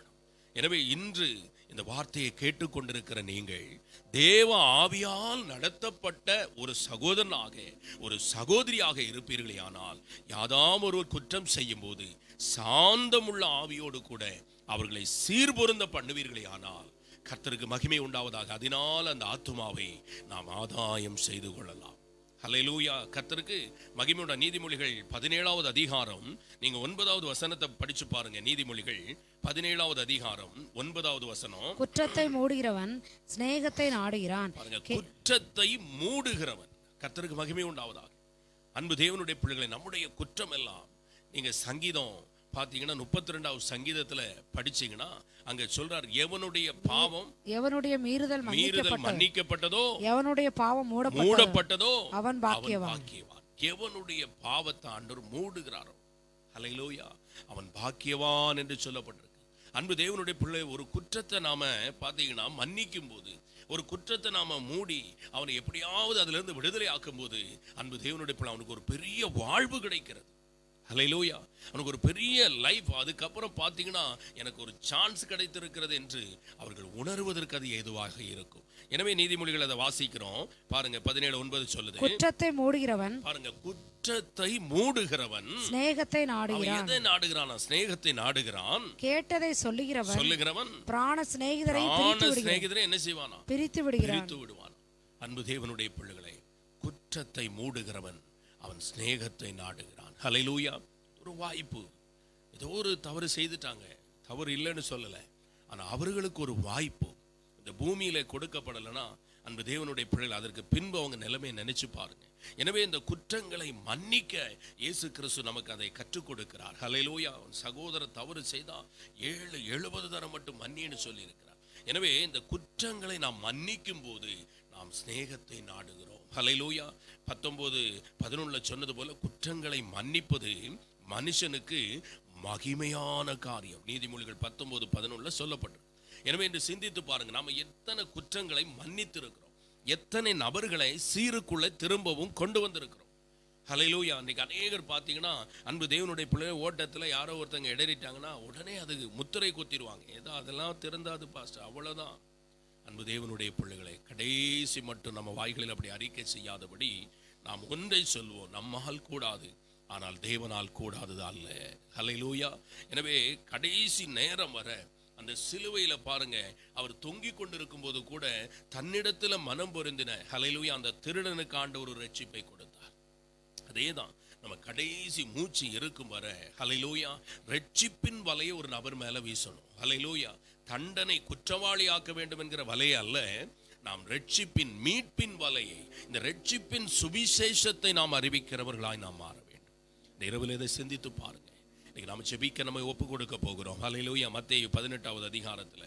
எனவே இன்று இந்த வார்த்தையை கேட்டுக்கொண்டிருக்கிற நீங்கள் தேவ ஆவியால் நடத்தப்பட்ட ஒரு சகோதரனாக ஒரு சகோதரியாக இருப்பீர்களே ஆனால், யாதாம் ஒரு குற்றம் செய்யும் போது சாந்தமுள்ள ஆவியோடு கூட அவர்களை சீர்பொருந்த பண்ணுவீர்களே ஆனால் கர்த்தருக்கு மகிமை உண்டாவதாக. அதனால் அந்த ஆத்துமாவை நாம் ஆதாயம் செய்து கொள்ளலாம். ஹல்லேலூயா. கர்த்தருக்கு மகிமை உண்டா. நீதிமொழிகள் 17வது அதிகாரம் நீங்க 9வது வசனத்தை படிச்சு பாருங்க. நீதிமொழிகள் 17வது அதிகாரம் 9வது வசனம். குற்றத்தை மூடுகிறவன் சிநேகத்தை நாடுகிறான். குற்றத்தை மூடுகிறவன். கர்த்தருக்கு மகிமை உண்டாவதாக. அன்பு தேவனுடைய பிள்ளைகளை, நம்முடைய குற்றம் எல்லாம் நீங்க சங்கீதம் பாத்தீங்கன்னா 32வது சங்கீதத்துல படிச்சீங்கன்னா அங்க சொல்றார், எவனுடைய பாவம் எவனுடைய மீறுதல் மன்னிக்கப்பட்டதோ, எவனுடைய பாவம் மூடப்பட்டதோ அவன் பாக்கியவான். எவனுடைய பாவத்தை ஆண்டவர் மூடுகிறாரோ, ஹல்லேலூயா, அவன் பாக்கியவான் என்று சொல்லப்பட்டிருக்கு. அன்பு தேவனுடைய பிள்ளை, ஒரு குற்றத்தை நாம பாத்தீங்கன்னா மன்னிக்கும் போது, ஒரு குற்றத்தை நாம மூடி அவனை எப்படியாவது அதுல இருந்து விடுதலை ஆக்கும் போது, அன்பு தேவனுடைய பிள்ளை, அவனுக்கு ஒரு பெரிய வாழ்வு கிடைக்கிறது. ஹல்லேலூயா. அவனுக்கு ஒரு பெரிய லைஃப். அதுக்கப்புறம் பார்த்தீங்கன்னா எனக்கு ஒரு சான்ஸ் கிடைத்திருக்கிறது என்று அவர்கள் உணர்வதற்கு அது ஏதுவாக இருக்கும். எனவே நீதிமொழிகள் அதை வாசிக்கிறோம் பாருங்க. 17:9 சொல்லுது, குற்றத்தை மூடுகிறவன், பாருங்க, குற்றத்தை மூடுகிறவன் சிநேகத்தை நாடுகிறான். எதை நாடுகிறான்? சிநேகத்தை நாடுகிறான். கேட்டதை சொல்லுகிறவன் பிராண சிநேகிதரை என்ன செய்வானா? பிரித்து விடுவான். அன்பு தேவனுடைய பிள்ளைகளை, குற்றத்தை மூடுகிறவன் அவன் சிநேகத்தை நாடுகிறான். ஹல்லேலூயா. ஒரு வாய்ப்பு, ஏதோ ஒரு தவறு செய்துட்டாங்க, தவறு இல்லைன்னு சொல்லலை, ஆனா அவர்களுக்கு ஒரு வாய்ப்பு இந்த பூமியில கொடுக்கப்படலைன்னா அன்பு தேவனுடைய பிள்ளைகள் அதற்கு பின்பு அவங்க நிலைமையை நினைச்சு பாருங்க. எனவே இந்த குற்றங்களை மன்னிக்க இயேசு கிறிஸ்து நமக்கு அதை கற்றுக் கொடுக்கிறார். ஹல்லேலூயா. சகோதரர் தவறு செய்தா 70 தரம் மட்டும் மன்னின்னு சொல்லி இருக்கிறார். எனவே இந்த குற்றங்களை நாம் மன்னிக்கும் போது நாம் சிநேகத்தை நாடுகிறோம். ஹல்லேலூயா. 19:11 சொன்னது போல குற்றங்களை மன்னிப்பது மனுஷனுக்கு மகிமையான காரியம். நீதிமொழிகள் 19:11 சொல்லப்பட்டது. எனவே இன்று சிந்தித்து பாருங்க, நாம எத்தனை குற்றங்களை மன்னித்து இருக்கிறோம், எத்தனை நபர்களை சீருக்குள்ள திரும்பவும் கொண்டு வந்திருக்கிறோம். ஹல்லேலூயா. இன்னைக்கு அநேகர் பார்த்தீங்கன்னா, அன்பு தேவனுடைய பிள்ளை ஓட்டத்தில் யாரோ ஒருத்தங்க இடறிட்டாங்கன்னா உடனே அதுக்கு முத்திரை குத்திடுவாங்க. ஏதோ அதெல்லாம் திருந்தாது பாஸ்டர், அவ்வளோதான். அன்பு தேவனுடைய பிள்ளைகளை, கடைசி மட்டும் நம்ம வாய்களில் அப்படி அறிக்கை செய்யாதபடி நாம் ஒன்றை சொல்வோம், நம்மால் கூடாது, ஆனால் தேவனால் கூடாதது அல்ல. ஹல்லேலூயா. எனவே கடைசி நேரம் வர அந்த சிலுவையில பாருங்க, அவர் தொங்கிக் கொண்டிருக்கும் போது கூட தன்னிடத்துல மனம் பொருந்தின ஹல்லேலூயா அந்த திருடனுக்கு ஆண்டவர் ஒரு ரட்சிப்பை கொடுத்தார். அதேதான் நம்ம கடைசி மூச்சு இருக்கும் வர ஹல்லேலூயா ரட்சிப்பின் வலையை ஒரு நபர் மேல வீசணும். ஹல்லேலூயா. தண்டனை குற்றவாளி ஆக்க வேண்டும் என்கிற வலையை அல்ல, நாம் ரட்சிப்பின் மீட்பின் வலையை, இந்த ரட்சிப்பின் சுவிசேஷத்தை நாம் அறிவிக்கிறவர்களாய் நாம் மாற வேண்டும். இந்த இரவில் இதை சிந்தித்து பாருங்க. இன்னைக்கு நாம் ஜெபிக்க நம்ம ஒப்பு கொடுக்க போகிறோம். ஹல்லேலூயா. மத்தேயு 18வது அதிகாரத்துல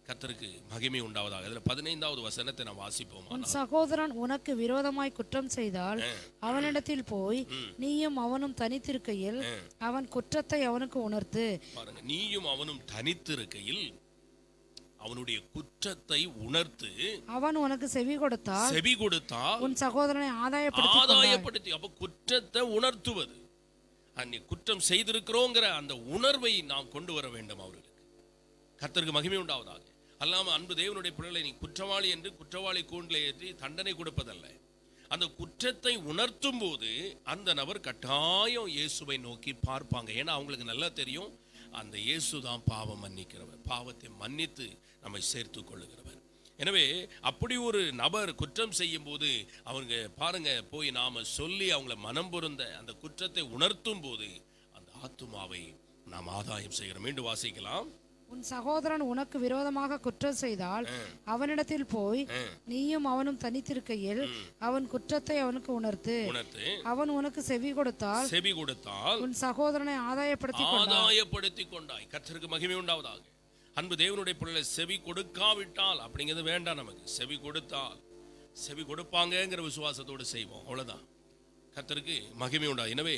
கர்த்தருக்கு மகிமை உண்டாவதாக. அதுல 15வது வசனத்தை நாம் வாசிப்போம். உன் சகோதரன் உனக்கு விரோதமாய் குற்றம் செய்தால் அவனிடத்தில் போய் நீயும் அவனும் தனித்திருக்கையில் அவன் குற்றத்தை அவனுக்கு உணர்த்து. பாருங்க, நீயும் அவனும் தனித்திருக்கையில் அவனுடைய குற்றத்தை உணர்த்து. அவன் உனக்கு செவி கொடுத்தால் உன் சகோதரனை ஆதாயப்படுத்தி. அப்ப குற்றத்தை உணர்த்துவது, அன்னை குற்றம் செய்திருக்கிறோங்கிற அந்த உணர்வை நாம் கொண்டு வர வேண்டும் அவர்களுக்கு. கர்த்தருக்கு மகிமை உண்டாவதாக. அல்லாம அன்பு தேவனுடைய பிள்ளைகளை நீ குற்றவாளி என்று குற்றவாளி கூண்டில் ஏற்றி தண்டனை கொடுப்பதல்ல. அந்த குற்றத்தை உணர்த்தும் போது அந்த நபர் கட்டாயம் இயேசுவை நோக்கி பார்ப்பாங்க. ஏன்னா அவங்களுக்கு நல்லா தெரியும், அந்த இயேசு தான் பாவம் மன்னிக்கிறவர், பாவத்தை மன்னித்து நம்மை சேர்த்து கொள்ளுகிறவர். எனவே அப்படி ஒரு நபர் குற்றம் செய்யும் போது அவங்க பாருங்க, போய் நாம சொல்லி அவங்கள மனம் பொருந்த அந்த குற்றத்தை உணர்த்தும் போது அந்த ஆத்துமாவை நாம் ஆதாயம் செய்கிறோம். மீண்டும் வாசிக்கலாம். உன் சகோதரன் உனக்கு விரோதமாக குற்றம் செய்தால் அவனிடத்தில் போய் நீயும் அவனும் தனித்திருக்கையில் அவன் குற்றத்தை அவனுக்கு உணர்த்து. அவன் உனக்கு செவி கொடுத்தால் உன் சகோதரனை ஆதாயப்படுத்தி கொண்டாய். கர்த்தருக்கு மகிமை உண்டாவதாக. அன்பு தேவனுடைய பிள்ளைகளை செவி கொடுக்காவிட்டால் அப்படிங்கிறது வேண்டாம். நமக்கு செவி கொடுத்தால் செவி கொடுப்பாங்கங்கிற விசுவாசத்தோடு செய்வோம், அவ்வளவுதான். கர்த்தருக்கு மகிமை உண்டா. எனவே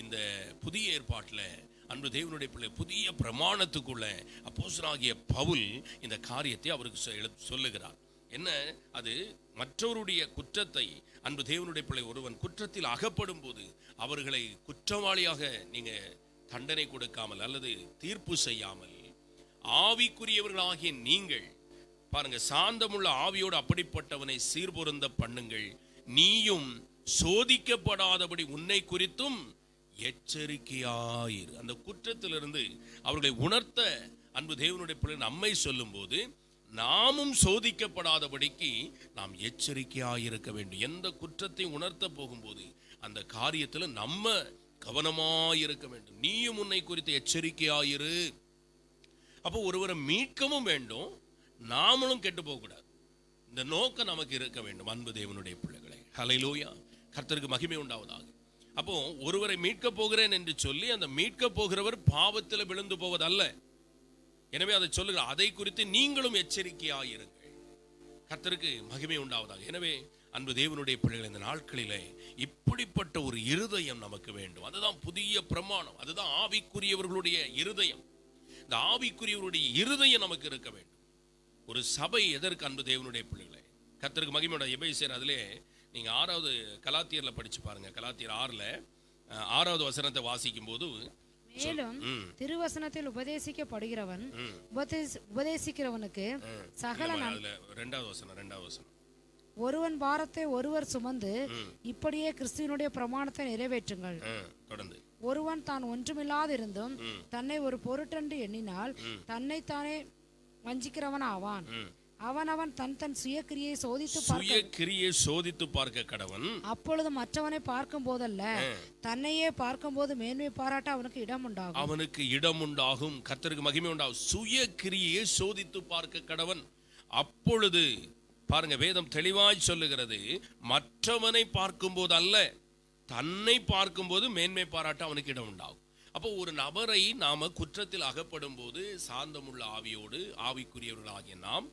இந்த புதிய ஏற்பாட்டில் அன்பு தேவனுடைய பிள்ளை புதிய பிரமாணத்துக்குள்ள அப்போஸ்தலனாகிய பவுல் இந்த காரியத்தை அவருக்கு சொல்லுகிறார். என்ன அது? மற்றவருடைய குற்றத்தை, அன்பு தேவனுடைய பிள்ளை ஒருவன் குற்றத்தில் அகப்படும் போது அவர்களை குற்றவாளியாக நீங்க தண்டனை கொடுக்காமல் அல்லது தீர்ப்பு செய்யாமல் ஆவிக்குரியவர்களாகிய நீங்கள் பாருங்க, சாந்தமுள்ள ஆவியோடு அப்படிப்பட்டவனை சீர்பொருந்த பண்ணுங்கள், நீயும் சோதிக்கப்படாதபடி உன்னை குறித்தும் எச்சரிக்கையாயிரு. அந்த குற்றத்திலிருந்து அவர்களை உணர்த்த அன்பு தேவனுடைய பிள்ளை நம்மை சொல்லும் போது நாமும் சோதிக்கப்படாதபடிக்கு நாம் எச்சரிக்கையாயிருக்க வேண்டும். எந்த குற்றத்தை உணர்த்த போகும்போது அந்த காரியத்தில் நம்ம கவனமாயிருக்க வேண்டும். நீயும் உன்னை குறித்து எச்சரிக்கையாயிரு. அப்போ ஒருவரை மீட்கவும் வேண்டும், நாமளும் கெட்டு போகக்கூடாது. இந்த நோக்கம் நமக்கு இருக்க வேண்டும். அன்பு தேவனுடைய பிள்ளைகளை, ஹல்லேலூயா, கர்த்தருக்கு மகிமை உண்டாவதாக. அப்போ ஒருவரை மீட்க போகிறேன் என்று சொல்லி அந்த மீட்க போகிறவர் பாவத்தில் விழுந்து போவதல்ல. எனவே அதை சொல்லுகிற அதை குறித்து நீங்களும் எச்சரிக்கையாயிருங்கள். கர்த்தருக்கு மகிமை உண்டாவதாக. எனவே அன்பு தேவனுடைய பிள்ளைகள், இந்த நாட்களிலே இப்படிப்பட்ட ஒரு இருதயம் நமக்கு வேண்டும். அதுதான் புதிய பிரமாணம், அதுதான் ஆவிக்குரியவர்களுடைய இருதயம். இந்த ஆவிக்குரியவருடைய இருதயம் நமக்கு இருக்க வேண்டும். ஒரு சபை எதற்கு? அன்பு தேவனுடைய பிள்ளைகளை, கர்த்தருக்கு மகிமையோட எபேசியர் அதிலே நீங்க 6வது கலாத்தியர்ல படிச்சு பாருங்க. கலாத்தியர் 6ல 6வது வசனத்தை வாசிக்கும் போது, மேலும் திருவசனத்தில் உபதேசிக்கப்படுகிறவன் உபதேசிக்கிறவனுக்கு சகல 2வது வசனம் ஒருவன் பாரத்தை ஒருவர் சுமந்து இப்படியே கிறிஸ்துவினுடைய பிரமாணத்தை நிறைவேற்றுங்கள். தொடர்ந்து ஒருவன் தான் ஒன்றுமில்லாதிருந்தும் தன்னை ஒரு பொருட்டென்று எண்ணினால் தன்னைத்தானே வஞ்சிக்கிறவன் ஆவான். அவன் தன் சுயக்கிரியை சோதித்து பார்க்க கடவன். அப்பொழுது மற்றவனை பார்க்கும் போதல்ல, தன்னையே பார்க்கும் போது மேன்மை பாராட்ட அவனுக்கு இடம் உண்டாகும். கர்த்தருக்கு மகிமை உண்டாகும். சுயக்கிரியை சோதித்து பார்க்க கடவன். அப்பொழுது பாருங்க, வேதம் தெளிவாய் சொல்லுகிறது, மற்றவனை பார்க்கும் போது அல்ல, தன்னை பார்க்கும் போது மேன்மை பாராட்ட அவனுக்கு இடம் உண்டாகும். அப்போ ஒரு நபரை நாம குற்றத்தில் அகப்படும் போது சாந்தமுள்ள ஆவியோடு ஆவிக்குரியவர்களாகிய நாம்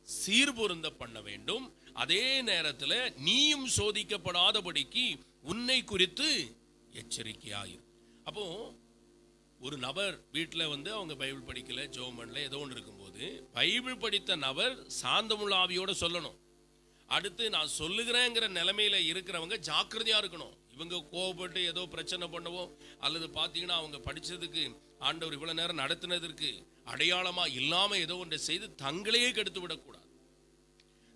சீர்பொருந்த பண்ண வேண்டும். அதே நேரத்தில் நீயும் சோதிக்கப்படாதபடிக்கு உன்னை குறித்து எச்சரிக்கையாயிரு. அப்போ ஒரு நபர் வீட்டில் அவங்க பைபிள் படிக்கல, ஜெபம் பண்ணல, ஏதோ ஒன்று இருக்கும்போது பைபிள் படித்த நபர் சாந்தமுள்ள ஆவியோட சொல்லணும். அடுத்து நான் சொல்லுகிறேங்கிற நிலைமையில இருக்கிறவங்க ஜாக்கிரதையா இருக்கணும். இவங்க கோவப்பட்டு ஏதோ பிரச்சனை பண்ணவோ அல்லது பார்த்தீங்கன்னா அவங்க படிச்சதுக்கு ஆண்டவர் இவ்வளவு நேரம் நடத்தினதற்கு அடையாளமா இல்லாம ஏதோ ஒன்றை செய்து தங்களையே கெடுத்து விடக்கூடாது.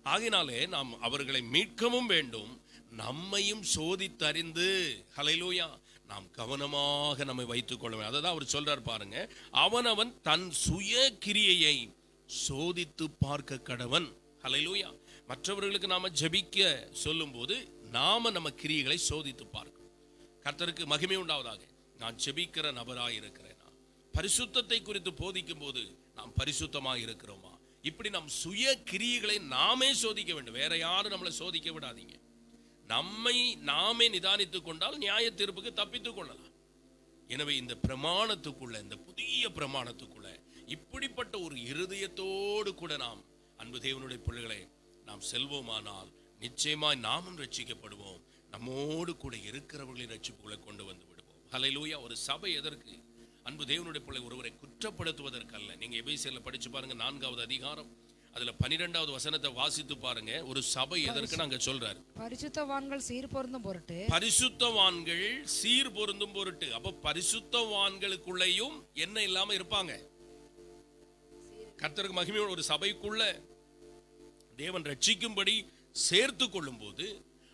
ஆகினாலே நாம் அவர்களை மீட்கவும் வேண்டும், நம்மையும் சோதித்தறிந்து ஹல்லேலூயா நாம் கவனமாக நம்மை வைத்துக் கொள்ள வேண்டும். அதான் அவர் சொல்றார் பாருங்க, அவனவன் தன் சுய கிரியையை சோதித்து பார்க்க கடவன். ஹல்லேலூயா. மற்றவர்களுக்கு நாம ஜெபிக்க சொல்லும் போது நாம நம்ம கிரியைகளை சோதித்து பார்க்கணும். கர்த்தருக்கு மகிமை உண்டாவதாக. நான் ஜெபிக்கிற நபராய் இருக்கிறேனா? பரிசுத்தத்தை குறித்து போதிக்கும் போது நாம் பரிசுத்தமாக இருக்கிறோமா? இப்படி நம் சுய கிரியைகளை நாமே சோதிக்க வேண்டும். வேற யாரும் நம்மளை சோதிக்க விடாதீங்க. நம்மை நாமே நிதானித்துக் கொண்டால் நியாய தீர்ப்புக்கு தப்பித்துக் கொள்ளலாம். எனவே இந்த பிரமாணத்துக்குள்ள, இந்த புதிய பிரமாணத்துக்குள்ள இப்படிப்பட்ட ஒரு இருதயத்தோடு கூட நாம் அன்பு தேவனுடைய பிள்ளைகளை நாம் செல்வோமானால் நிச்சயமாய் நாமும் ரட்சிக்கப்படுவோம். நம்மோடு கூட இருக்கிறவர்களின் ரட்சிப்புகளை கொண்டு வந்து விடுவோம். ஹல்லேலூயா. ஒரு சபை எதற்கு? அன்பு தேவனுடைய பிள்ளை ஒருவரை குற்றப்படுத்துவதற்கல்ல. நீங்க எபேசியர்ல படிச்சு பாருங்க, 4வது அதிகாரம் அதுல 12வது வசனத்தை வாசித்து பாருங்க. ஒரு சபை எதற்கு நாங்க சொல்றாரு? பரிசுத்தவான்கள் சீர் பொருந்தும் பொருட்டு. பரிசுத்தவான்கள் சீர் பொருந்தும் பொருட்டு. அப்ப பரிசுத்தவான்களுக்குள்ளேயும் என்ன இல்லாம இருப்பாங்க? கர்த்தருக்கு மகிமையோட ஒரு சபைக்குள்ள தேவன் ரட்சிக்கும்படி சேர்த்து கொள்ளும் போது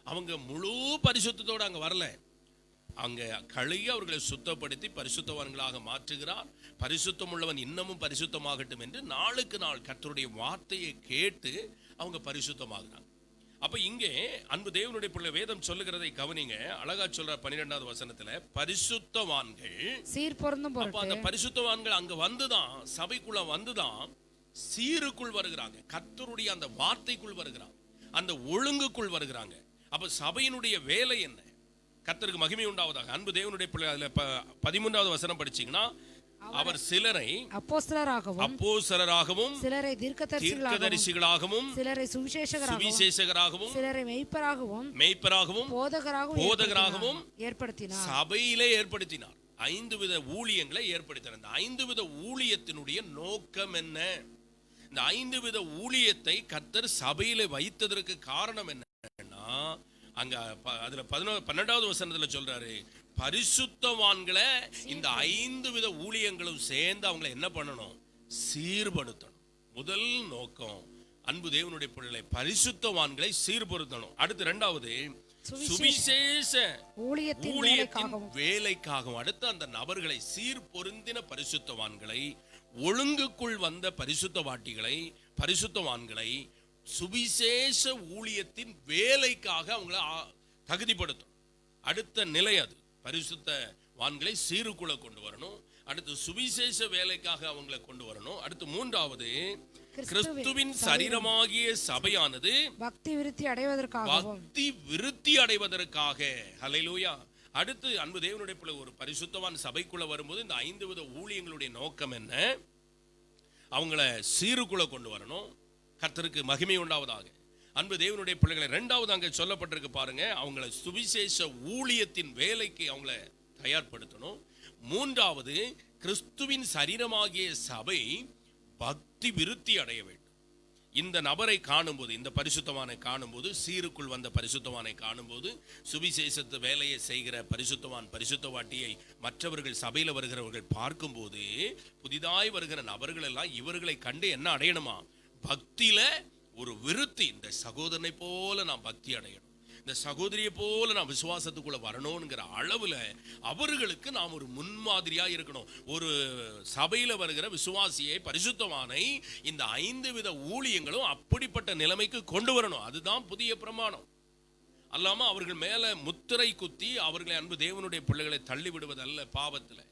அவங்க முழு பரிசுத்தத்தோடு அங்க வரல. அங்க கழுகி அவர்களை சுத்தப்படுத்தி பரிசுத்தவான்களாக மாற்றுகிறார். பரிசுத்தம் உள்ளவன் இன்னமும் பரிசுத்தமாகட்டும் என்று நாளுக்கு நாள் கர்த்தருடைய வார்த்தையை கேட்டு அவங்க பரிசுத்தமாகிறாங்க. அப்ப இங்கே அன்பு தேவனுடைய பிள்ளை வேதம் சொல்லுகிறதை கவனிங்க. அழகா சொல்ற 12வது வசனத்துல பரிசுத்தவான்கள் சீர் பொருந்தும். அப்ப அந்த பரிசுத்தவான்கள் அங்க வந்துதான், சபைக்குள்ள வந்துதான் சீருக்குள் வருகிறாங்க. கர்த்தருடைய அந்த வார்த்தைக்குள் வருகிறாங்க, அந்த ஒழுங்குக்குள் வருகிறாங்க. அப்ப சபையினுடைய வேலை என்ன? கர்த்தருக்கு மகிமை உண்டாவதாக. அன்பு தேவனுடைய பிள்ளை அதுல 13வது வசனம் படிச்சீங்கன்னா, அவர் சிலரை அப்போஸ்தலராகவும் சிலரை தீர்க்கதரிசிகளாகவும் சிலரை சுவிசேஷகராகவும் சிலரை மேய்ப்பராகவும் போதகராகவும் ஏற்படுத்தினார். சபையிலே ஏற்படுத்தினார். 5 வித ஊழியங்களை ஏற்படுத்தினார். இந்த 5 வித ஊழியத்தினுடைய நோக்கம் என்ன? இந்த 5 வித ஊழியத்தை கர்த்தர் சபையிலே வைத்ததற்கு காரணம் என்னன்னா, அங்க அதுல 12வது வசனத்துல சொல்றாரு, பரிசுத்தவான்களை இந்த 5 வித ஊழியங்களும் சேர்ந்து அவங்களை என்ன பண்ணணும்? சீர்படுத்தணும். முதல் நோக்கம் அன்பு தேவனுடைய பிள்ளைகளை பரிசுத்தவான்களை சீர்படுத்தணும். அடுத்து 2வது சுவிசேஷ ஊழியத்தின் வேலைக்காகவும். அடுத்து அந்த நபர்களை சீர் பொருந்தின பரிசுத்தவான்களை, ஒழுங்குக்குள் வந்த பரிசுத்தவாட்டிகளை, பரிசுத்தவான்களை சுவிசேஷ ஊழியத்தின் வேலைக்காக அவங்களை தகுதிப்படுத்தும். அடுத்த நிலை அது. பரிசுத்தவான்களை சீருக்குள்ள கொண்டு வரணும். அடுத்து சுவிசேஷ வேலைக்காக அவங்களை கொண்டு வரணும். அடுத்து 3வது கிறிஸ்துவின் சரீரமாகிய சபையானது பக்தி விருத்தி அடைவதற்காக. ஹல்லேலூயா. அடுத்து அன்பு தேவனுடைய பிள்ளை ஒரு பரிசுத்தவான் சபைக்குள்ள வரும்போது இந்த 5 வித ஊழியங்களுடைய நோக்கம் என்ன? அவங்கள சீருக்குள்ள கொண்டு வரணும். கர்த்தருக்கு மகிமை உண்டாவதாக. அன்பு தேவனுடைய பிள்ளைகளை 2வது அங்க சொல்லப்பட்டிருக்கு பாருங்க, அவங்கள சுவிசேஷ ஊழியத்தின் வேலைக்கு அவங்கள தயார்படுத்தணும். 3வது கிறிஸ்துவின் சரீரமாகிய சபை பக்தி விருத்தி அடைய வேண்டும். இந்த நபரை காணும்போது, இந்த பரிசுத்தவானை காணும்போது, சீருக்குள் வந்த பரிசுத்தவானை காணும்போது, சுவிசேஷத்து வேலையை செய்கிற பரிசுத்தவான் பரிசுத்தவாட்டியை மற்றவர்கள் சபையில வருகிறவர்கள் பார்க்கும்போது, புதிதாய் வருகிற நபர்கள் எல்லாம் இவர்களை கண்டு என்ன அடையணுமா? பக்தியில ஒரு விருத்தி. இந்த சகோதரனை போல நான் பக்தி அடையணும், இந்த சகோதரியை போல நான் விசுவாசத்துக்குள்ள வரணும்ங்கிற அளவுல அவர்களுக்கு நாம் ஒரு முன்மாதிரியா இருக்கணும். ஒரு சபையில வருகிற விசுவாசியை, பரிசுத்தவானை இந்த 5 வித ஊழியங்களும் அப்படிப்பட்ட நிலைமைக்கு கொண்டு வரணும். அதுதான் புதிய பிரமாணம். அல்லாம அவர்கள் மேல முத்திரை குத்தி அவர்களை அன்பு தேவனுடைய பிள்ளைகளை தள்ளி விடுவதல்ல. பாவத்துல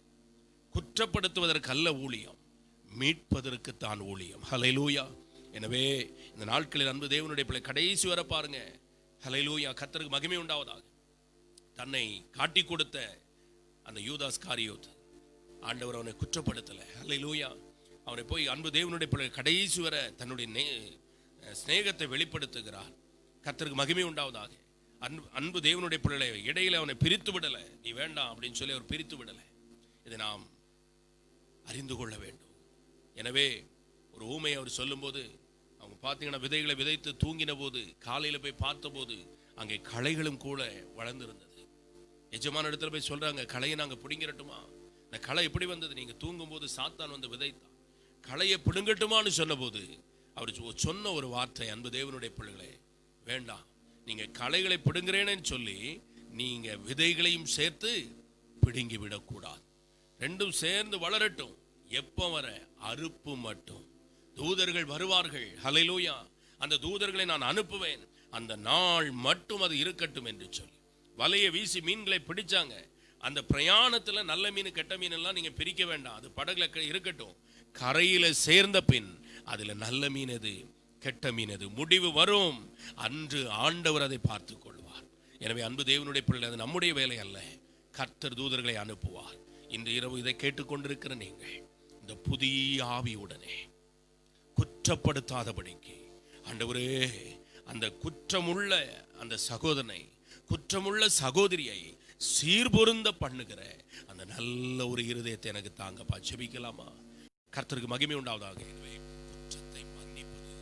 குற்றப்படுத்துவதற்கு அல்ல ஊழியம், மீட்பதற்கு தான் ஊழியம். ஹல்லேலூயா. எனவே இந்த நாட்களில் அன்பு தேவனுடைய பிள்ளை கடைசி வர பாருங்க. ஹல்லேலூயா. கர்த்தருக்கு மகிமை உண்டாவதாக. தன்னை காட்டி கொடுத்த அந்த யூதாஸ் காரியோத், ஆண்டவர் அவனை குற்றப்படுத்தல. ஹல்லேலூயா. அவனை போய் அன்பு தேவனுடைய பிள்ளை கடைசி வர தன்னுடைய சிநேகத்தை வெளிப்படுத்துகிறார். கர்த்தருக்கு மகிமை உண்டாவதாக. அன்பு தேவனுடைய பிள்ளை இடையில அவனை பிரித்து விடலை, நீ வேண்டாம் அப்படின்னு சொல்லி அவர் பிரித்து விடலை. இதை நாம் அறிந்து கொள்ள வேண்டும். எனவே ஒரு ஊமையை அவர் சொல்லும்போது, அவங்க பார்த்தீங்கன்னா விதைகளை விதைத்து தூங்கின போது காலையில் போய் பார்த்தபோது அங்கே களைகளும் கூட வளர்ந்துருந்தது. எஜமான இடத்துல போய் சொல்றாங்க, களையை நாங்கள் பிடுங்கிடட்டுமா? இந்த களை எப்படி வந்தது? நீங்கள் தூங்கும் போது சாத்தான் வந்து விதைத்தான். களையை பிடுங்கட்டுமான்னு சொன்ன போது அவர் சொன்ன ஒரு வார்த்தை, அன்பு தேவனுடைய பிள்ளைகளே, வேண்டாம், நீங்க களைகளை பிடுங்குறேன்னு சொல்லி நீங்க விதைகளையும் சேர்த்து பிடுங்கி விடக்கூடாது. ரெண்டும் சேர்ந்து வளரட்டும். எப்போ வர? அறுப்பு மட்டும். தூதர்கள் வருவார்கள், ஹல்லேலூயா, அந்த தூதர்களை நான் அனுப்புவேன், அந்த நாள் மட்டும் அது இருக்கட்டும் என்று சொல்லி வலையை வீசி மீன்களை பிடிச்சாங்க. அந்த பிரயாணத்துல நல்ல மீன் கெட்ட மீன் எல்லாம் நீங்க பிரிக்க வேண்டாம், அது படகுல இருக்கட்டும். கரையில சேர்ந்த பின் அதுல நல்ல மீன் எது, கெட்ட மீன் எது, முடிவு வரும். அன்று ஆண்டவர் அதை பார்த்து கொள்வார். எனவே அன்பு தேவனுடைய பிள்ளை, அது நம்முடைய வேலை அல்ல, கர்த்தர் தூதர்களை அனுப்புவார். இன்று இரவு இதை கேட்டுக்கொண்டிருக்கிற நீங்கள் இந்த புதிய ஆவியுடனே குற்றப்படுத்தாதபடிக்கு, ஆண்டவரே, அந்த குற்றமுள்ள அந்த சகோதரனை, குற்றமுள்ள சகோதரியை சீர்பொருந்த பண்ணுகிற அந்த நல்ல ஒரு இருதயத்தை எனக்கு தாங்கப்பா. ஜெபிக்கலாமா? கர்த்தருக்கு மகிமை உண்டாவதாக. குற்றத்தை மன்னிப்பது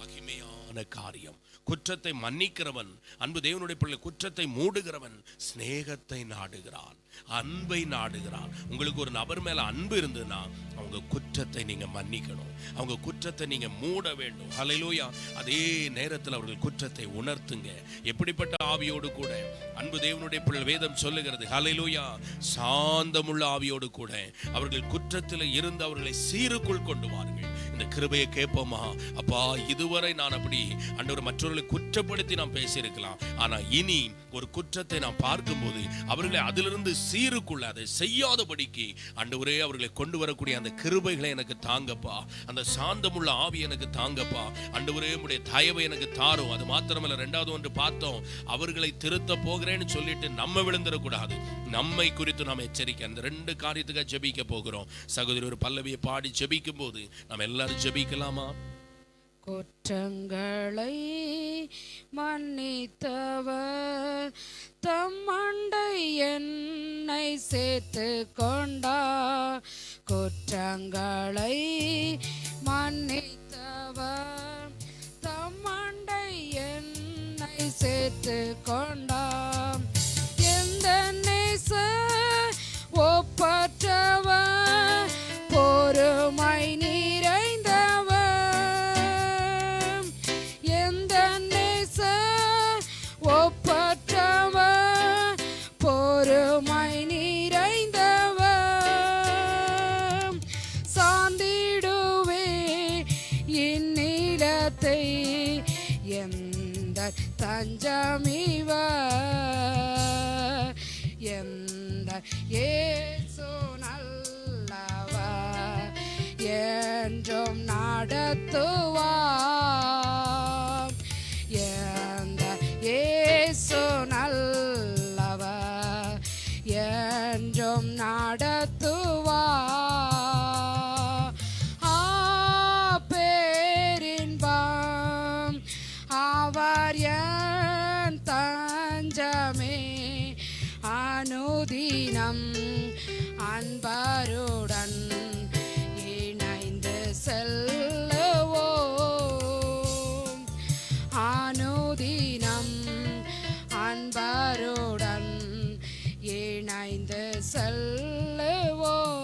மகிமையான காரியம். குற்றத்தை மன்னிக்கிறவன், அன்பு தேவனுடைய பிள்ளை, குற்றத்தை மூடுகிறவன் சிநேகத்தை நாடுகிறான், அன்பை நாடுகிறான். உங்களுக்கு ஒரு நபர் மேல அன்பு இருந்ததுன்னா அவங்க குற்றத்தை நீங்க மன்னிக்கணும், அவங்க குற்றத்தை நீங்க மூட வேண்டும். ஹல்லேலூயா. அதே நேரத்தில் அவர்கள் குற்றத்தை உணர்த்துங்க. எப்படிப்பட்ட ஆவியோடு கூட? அன்பு தேவனுடைய பிள்ளை, வேதம் சொல்லுகிறது, ஹல்லேலூயா, சாந்தமுள்ள ஆவியோடு கூட அவர்கள் குற்றத்தில் இருந்து அவர்களை சீருக்குள் கொண்டு வாருங்கள். இந்த கிருபையை கேட்போமா? அப்பா, இதுவரை நான் அப்படி ஆண்டவர் மற்றவர்களை குற்றப்படுத்தி நாம் பேசியிருக்கலாம், ஆனா இனி ஒரு குற்றத்தை நாம் பார்க்கும்போது அவர்களை அதிலிருந்து சீருக்குள்ள அதை செய்யாதபடிக்கு ஆண்டவரே அவர்களை கொண்டு வரக்கூடிய அந்த கிருபைகளை எனக்கு தாங்கப்பா, அந்த சாந்தமுள்ள ஆவி எனக்கு தாங்கப்பா. ஆண்டவரே, உம்முடைய தயவை எனக்கு தாரும். அது மாத்திரமல்ல, ரெண்டாவது ஒன்று பார்த்தோம், அவர்களை திருத்த போகிறேன்னு சொல்லிட்டு நம்ம விழுந்துடக்கூடாது. நம்மை குறித்து நாம் எச்சரிக்கை. அந்த ரெண்டு காரியத்துக்காக ஜெபிக்க போகிறோம். சகோதரி ஒரு பல்லவியை பாடி ஜெபிக்கும் போது நாம் எல்லாரும் ஜெபிக்கலாமா? குற்றங்களை மன்னித்தவர் தம்மண்டை என்னை சேர்த்து கொண்டார். குற்றங்களை மன்னித்தவர் தம்மண்டை என்னை சேர்த்து கொண்டார். எந்த நேச ஒப்பற்றவர், பொறுமை நிறைந்தவர், எந்த நேச ஒப்பற்றவர், பொறுமை நிறைந்தவர். சார்ந்திடுவே இந்நிலத்தை எந்த தஞ்சமிவர், எந்த இயேசு நல்லவர் என்றும் நடத்துவார். எந்த இயேசு நல்லவர் என்றும் நடத்துவார். பேரின்பம் அவர் என் தஞ்சமே, அனுதினம் அன்பருடன் இணைந்து செல்லுவோம். அனுதினம் அன்பருடன் இணைந்து செல்லுவோம்.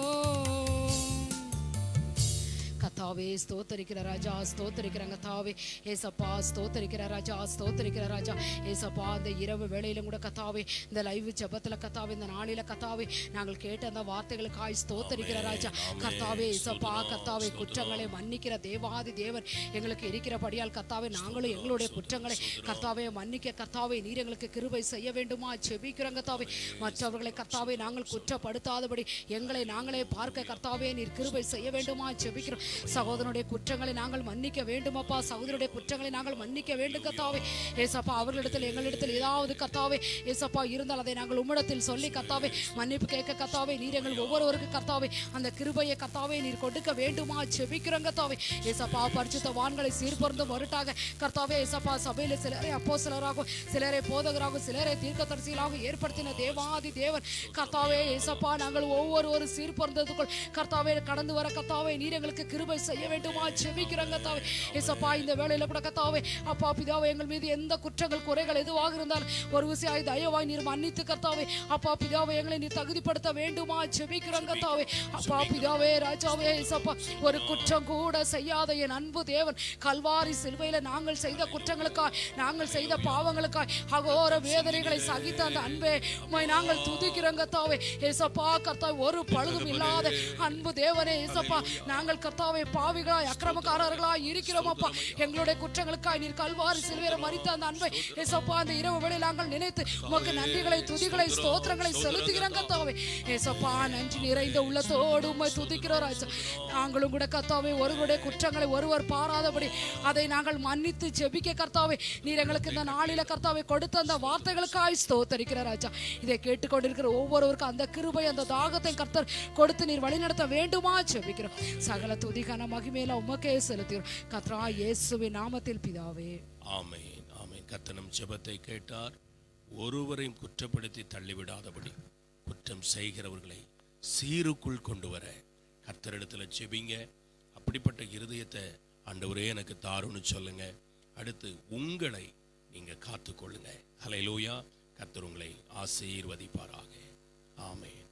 கத்தாவே ஸ்தோத்தரிக்கிற ராஜா, ஸ்தோத்தரிக்கிறாங்க கத்தாவே. ஏசப்பா ஸ்தோத்தரிக்கிற ராஜா, ஸ்தோத்தரிக்கிற ராஜா. ஏசப்பா, இந்த இரவு வேளையிலும் கூட கத்தாவே, இந்த லைவ் ஜெபத்துல கத்தாவே, இந்த நாளில கத்தாவே, நாங்கள் கேட்ட அந்த வார்த்தைகளுக்காய் ஸ்தோத்தரிக்கிற ராஜா. கத்தாவே ஏசப்பா, கத்தாவே, குற்றங்களை மன்னிக்கிற தேவாதி தேவன் எங்களுக்கு இருக்கிறபடியால் கத்தாவே, நாங்களும் எங்களுடைய குற்றங்களை கத்தாவே மன்னிக்க கத்தாவே நீர் எங்களுக்கு கிருபை செய்ய வேண்டுமா ஜெபிக்கிறோம் கத்தாவே. மற்றவர்களை கத்தாவே நாங்கள் குற்றப்படுத்தாதபடி எங்களை நாங்களே பார்க்க கத்தாவே நீர் கிருபை செய்ய வேண்டுமா ஜெபிக்கிறோம். சகோதரனுடைய குற்றங்களை நாங்கள் மன்னிக்க வேண்டும் அப்பா. சகோதரனுடைய குற்றங்களை நாங்கள் மன்னிக்க வேண்டும் கர்த்தாவே. ஏசப்பா அவர்களிடத்தில் எங்களிடத்தில் ஏதாவது கர்த்தாவே ஏசப்பா இருந்தால் அதை நாங்கள் உம்மிடத்தில் சொல்லி கர்த்தாவே மன்னிப்பு கேட்க கர்த்தாவே நீர் எங்கள் ஒவ்வொருவருக்கு கர்த்தாவே அந்த கிருபையை கர்த்தாவே நீர் கொடுக்க வேண்டுமா ஜெபிக்கிறோம் கர்த்தாவே. ஏசப்பா பரிசுத்தவான்களை சீர்பொருந்தும் பொருட்டாக கர்த்தாவே ஏசப்பா சபையில சிலரை அப்போஸ்தலராகவும் சிலரை போதகராகவும் சிலரை தீர்க்கதரிசிகளாக ஏற்படுத்தின தேவாதி தேவன் கர்த்தாவே ஏசப்பா நாங்கள் ஒவ்வொரு சீர்பொருந்ததுக்குள் கர்த்தாவே கடந்து வர கர்த்தாவே நீர் எங்களுக்கு கிருபை செய்ய வேண்டுமா ஜெபிக்கிறோம் கர்த்தாவே. ஏசப்பா இந்த வேளையில கூட கர்த்தாவே அப்பா பிதாவே எங்கள் மீது எந்த குற்றங்கள் குறைகள் எதுவாக இருந்தாலும் ஒரு விஷயம் தயவாய் நீர் மன்னித்து கர்த்தாவே அப்பா பிதாவே எங்களை நீர் தகுதிப்படுத்த வேண்டுமா ஜெபிக்கிறோம் கர்த்தாவே. அப்பா பிதாவே ராஜாவே ஏசப்பா ஒரு குற்றம் கூட செய்யாத என் அன்பு தேவன் கல்வாரி சிலுவையில நாங்கள் செய்த குற்றங்களுக்காய் நாங்கள் செய்த பாவங்களுக்காய் அகோர வேதனைகளை சகித்த அந்த அன்பே உம்மை நாங்கள் துதிக்கிறோம் கர்த்தாவே. ஏசப்பா கர்த்தாவே ஒரு பழுதும் இல்லாத அன்பு தேவனே ஏசப்பா நாங்கள் கர்த்தாவே பாவிகளாய் அக்கிரமக்காரர்களாய் இருக்கிறோம் அப்பா. எங்களுடைய குற்றங்களுக்காய் நீர் கல்வாரி சிலுவையில மரித்த அந்த அன்பை ஏசப்பா அந்த இரவு வேளையில் நாங்கள் நினைத்து உமக்கு நன்றிகளை துதிகளை ஸ்தோத்திரங்களை செலுத்துகிறோம் கர்த்தாவே. ஏசப்பா நன்றி நிறைந்த உள்ளத்தோடு உம்மை துதிக்கிறோம் ராஜா. நாங்களும் கூட கர்த்தாவே ஒருவருடைய குற்றங்களை ஒருவர் பாராதபடி அதை நாங்கள் மன்னித்து ஜெபிக்க கர்த்தாவே நீர் எங்களுக்கு இந்த நாளில கர்த்தாவே கொடுத்த அந்த வார்த்தைகளுக்காய் ஸ்தோத்தரிக்கிற ராஜா. இதை கேட்டுக்கொண்டிருக்கிற ஒவ்வொருவருக்கும் அந்த கிருபை அந்த தாகத்தை கர்த்தர் கொடுத்து நீர் வழிநடத்த வேண்டுமா ஜெபிக்கிறோம். சகல துதிக்கான மகிமையில உமக்கே செலுத்துகிறோம் கர்த்தரா இயேசுவின் நாமத்தில் பிதாவே ஆமென் ஆமென். கர்த்தர் நம் ஜெபத்தை கேட்டார். ஒருவரையும் குற்றப்படுத்தி தள்ளிவிடாதபடி குற்றம் செய்கிறவர்களை சீருக்குள் கொண்டு வர கர்த்தரிடத்துல ஜெபிங்க. அப்படிப்பட்ட இருதயத்தை ஆண்டவரே எனக்கு தாருன்னு சொல்லுங்க. அடுத்து உங்களை நீங்க காத்துக்கொள்ளுங்க. ஹல்லேலூயா. கர்த்தர் உங்களை ஆசீர்வதிப்பாராக. ஆமென்.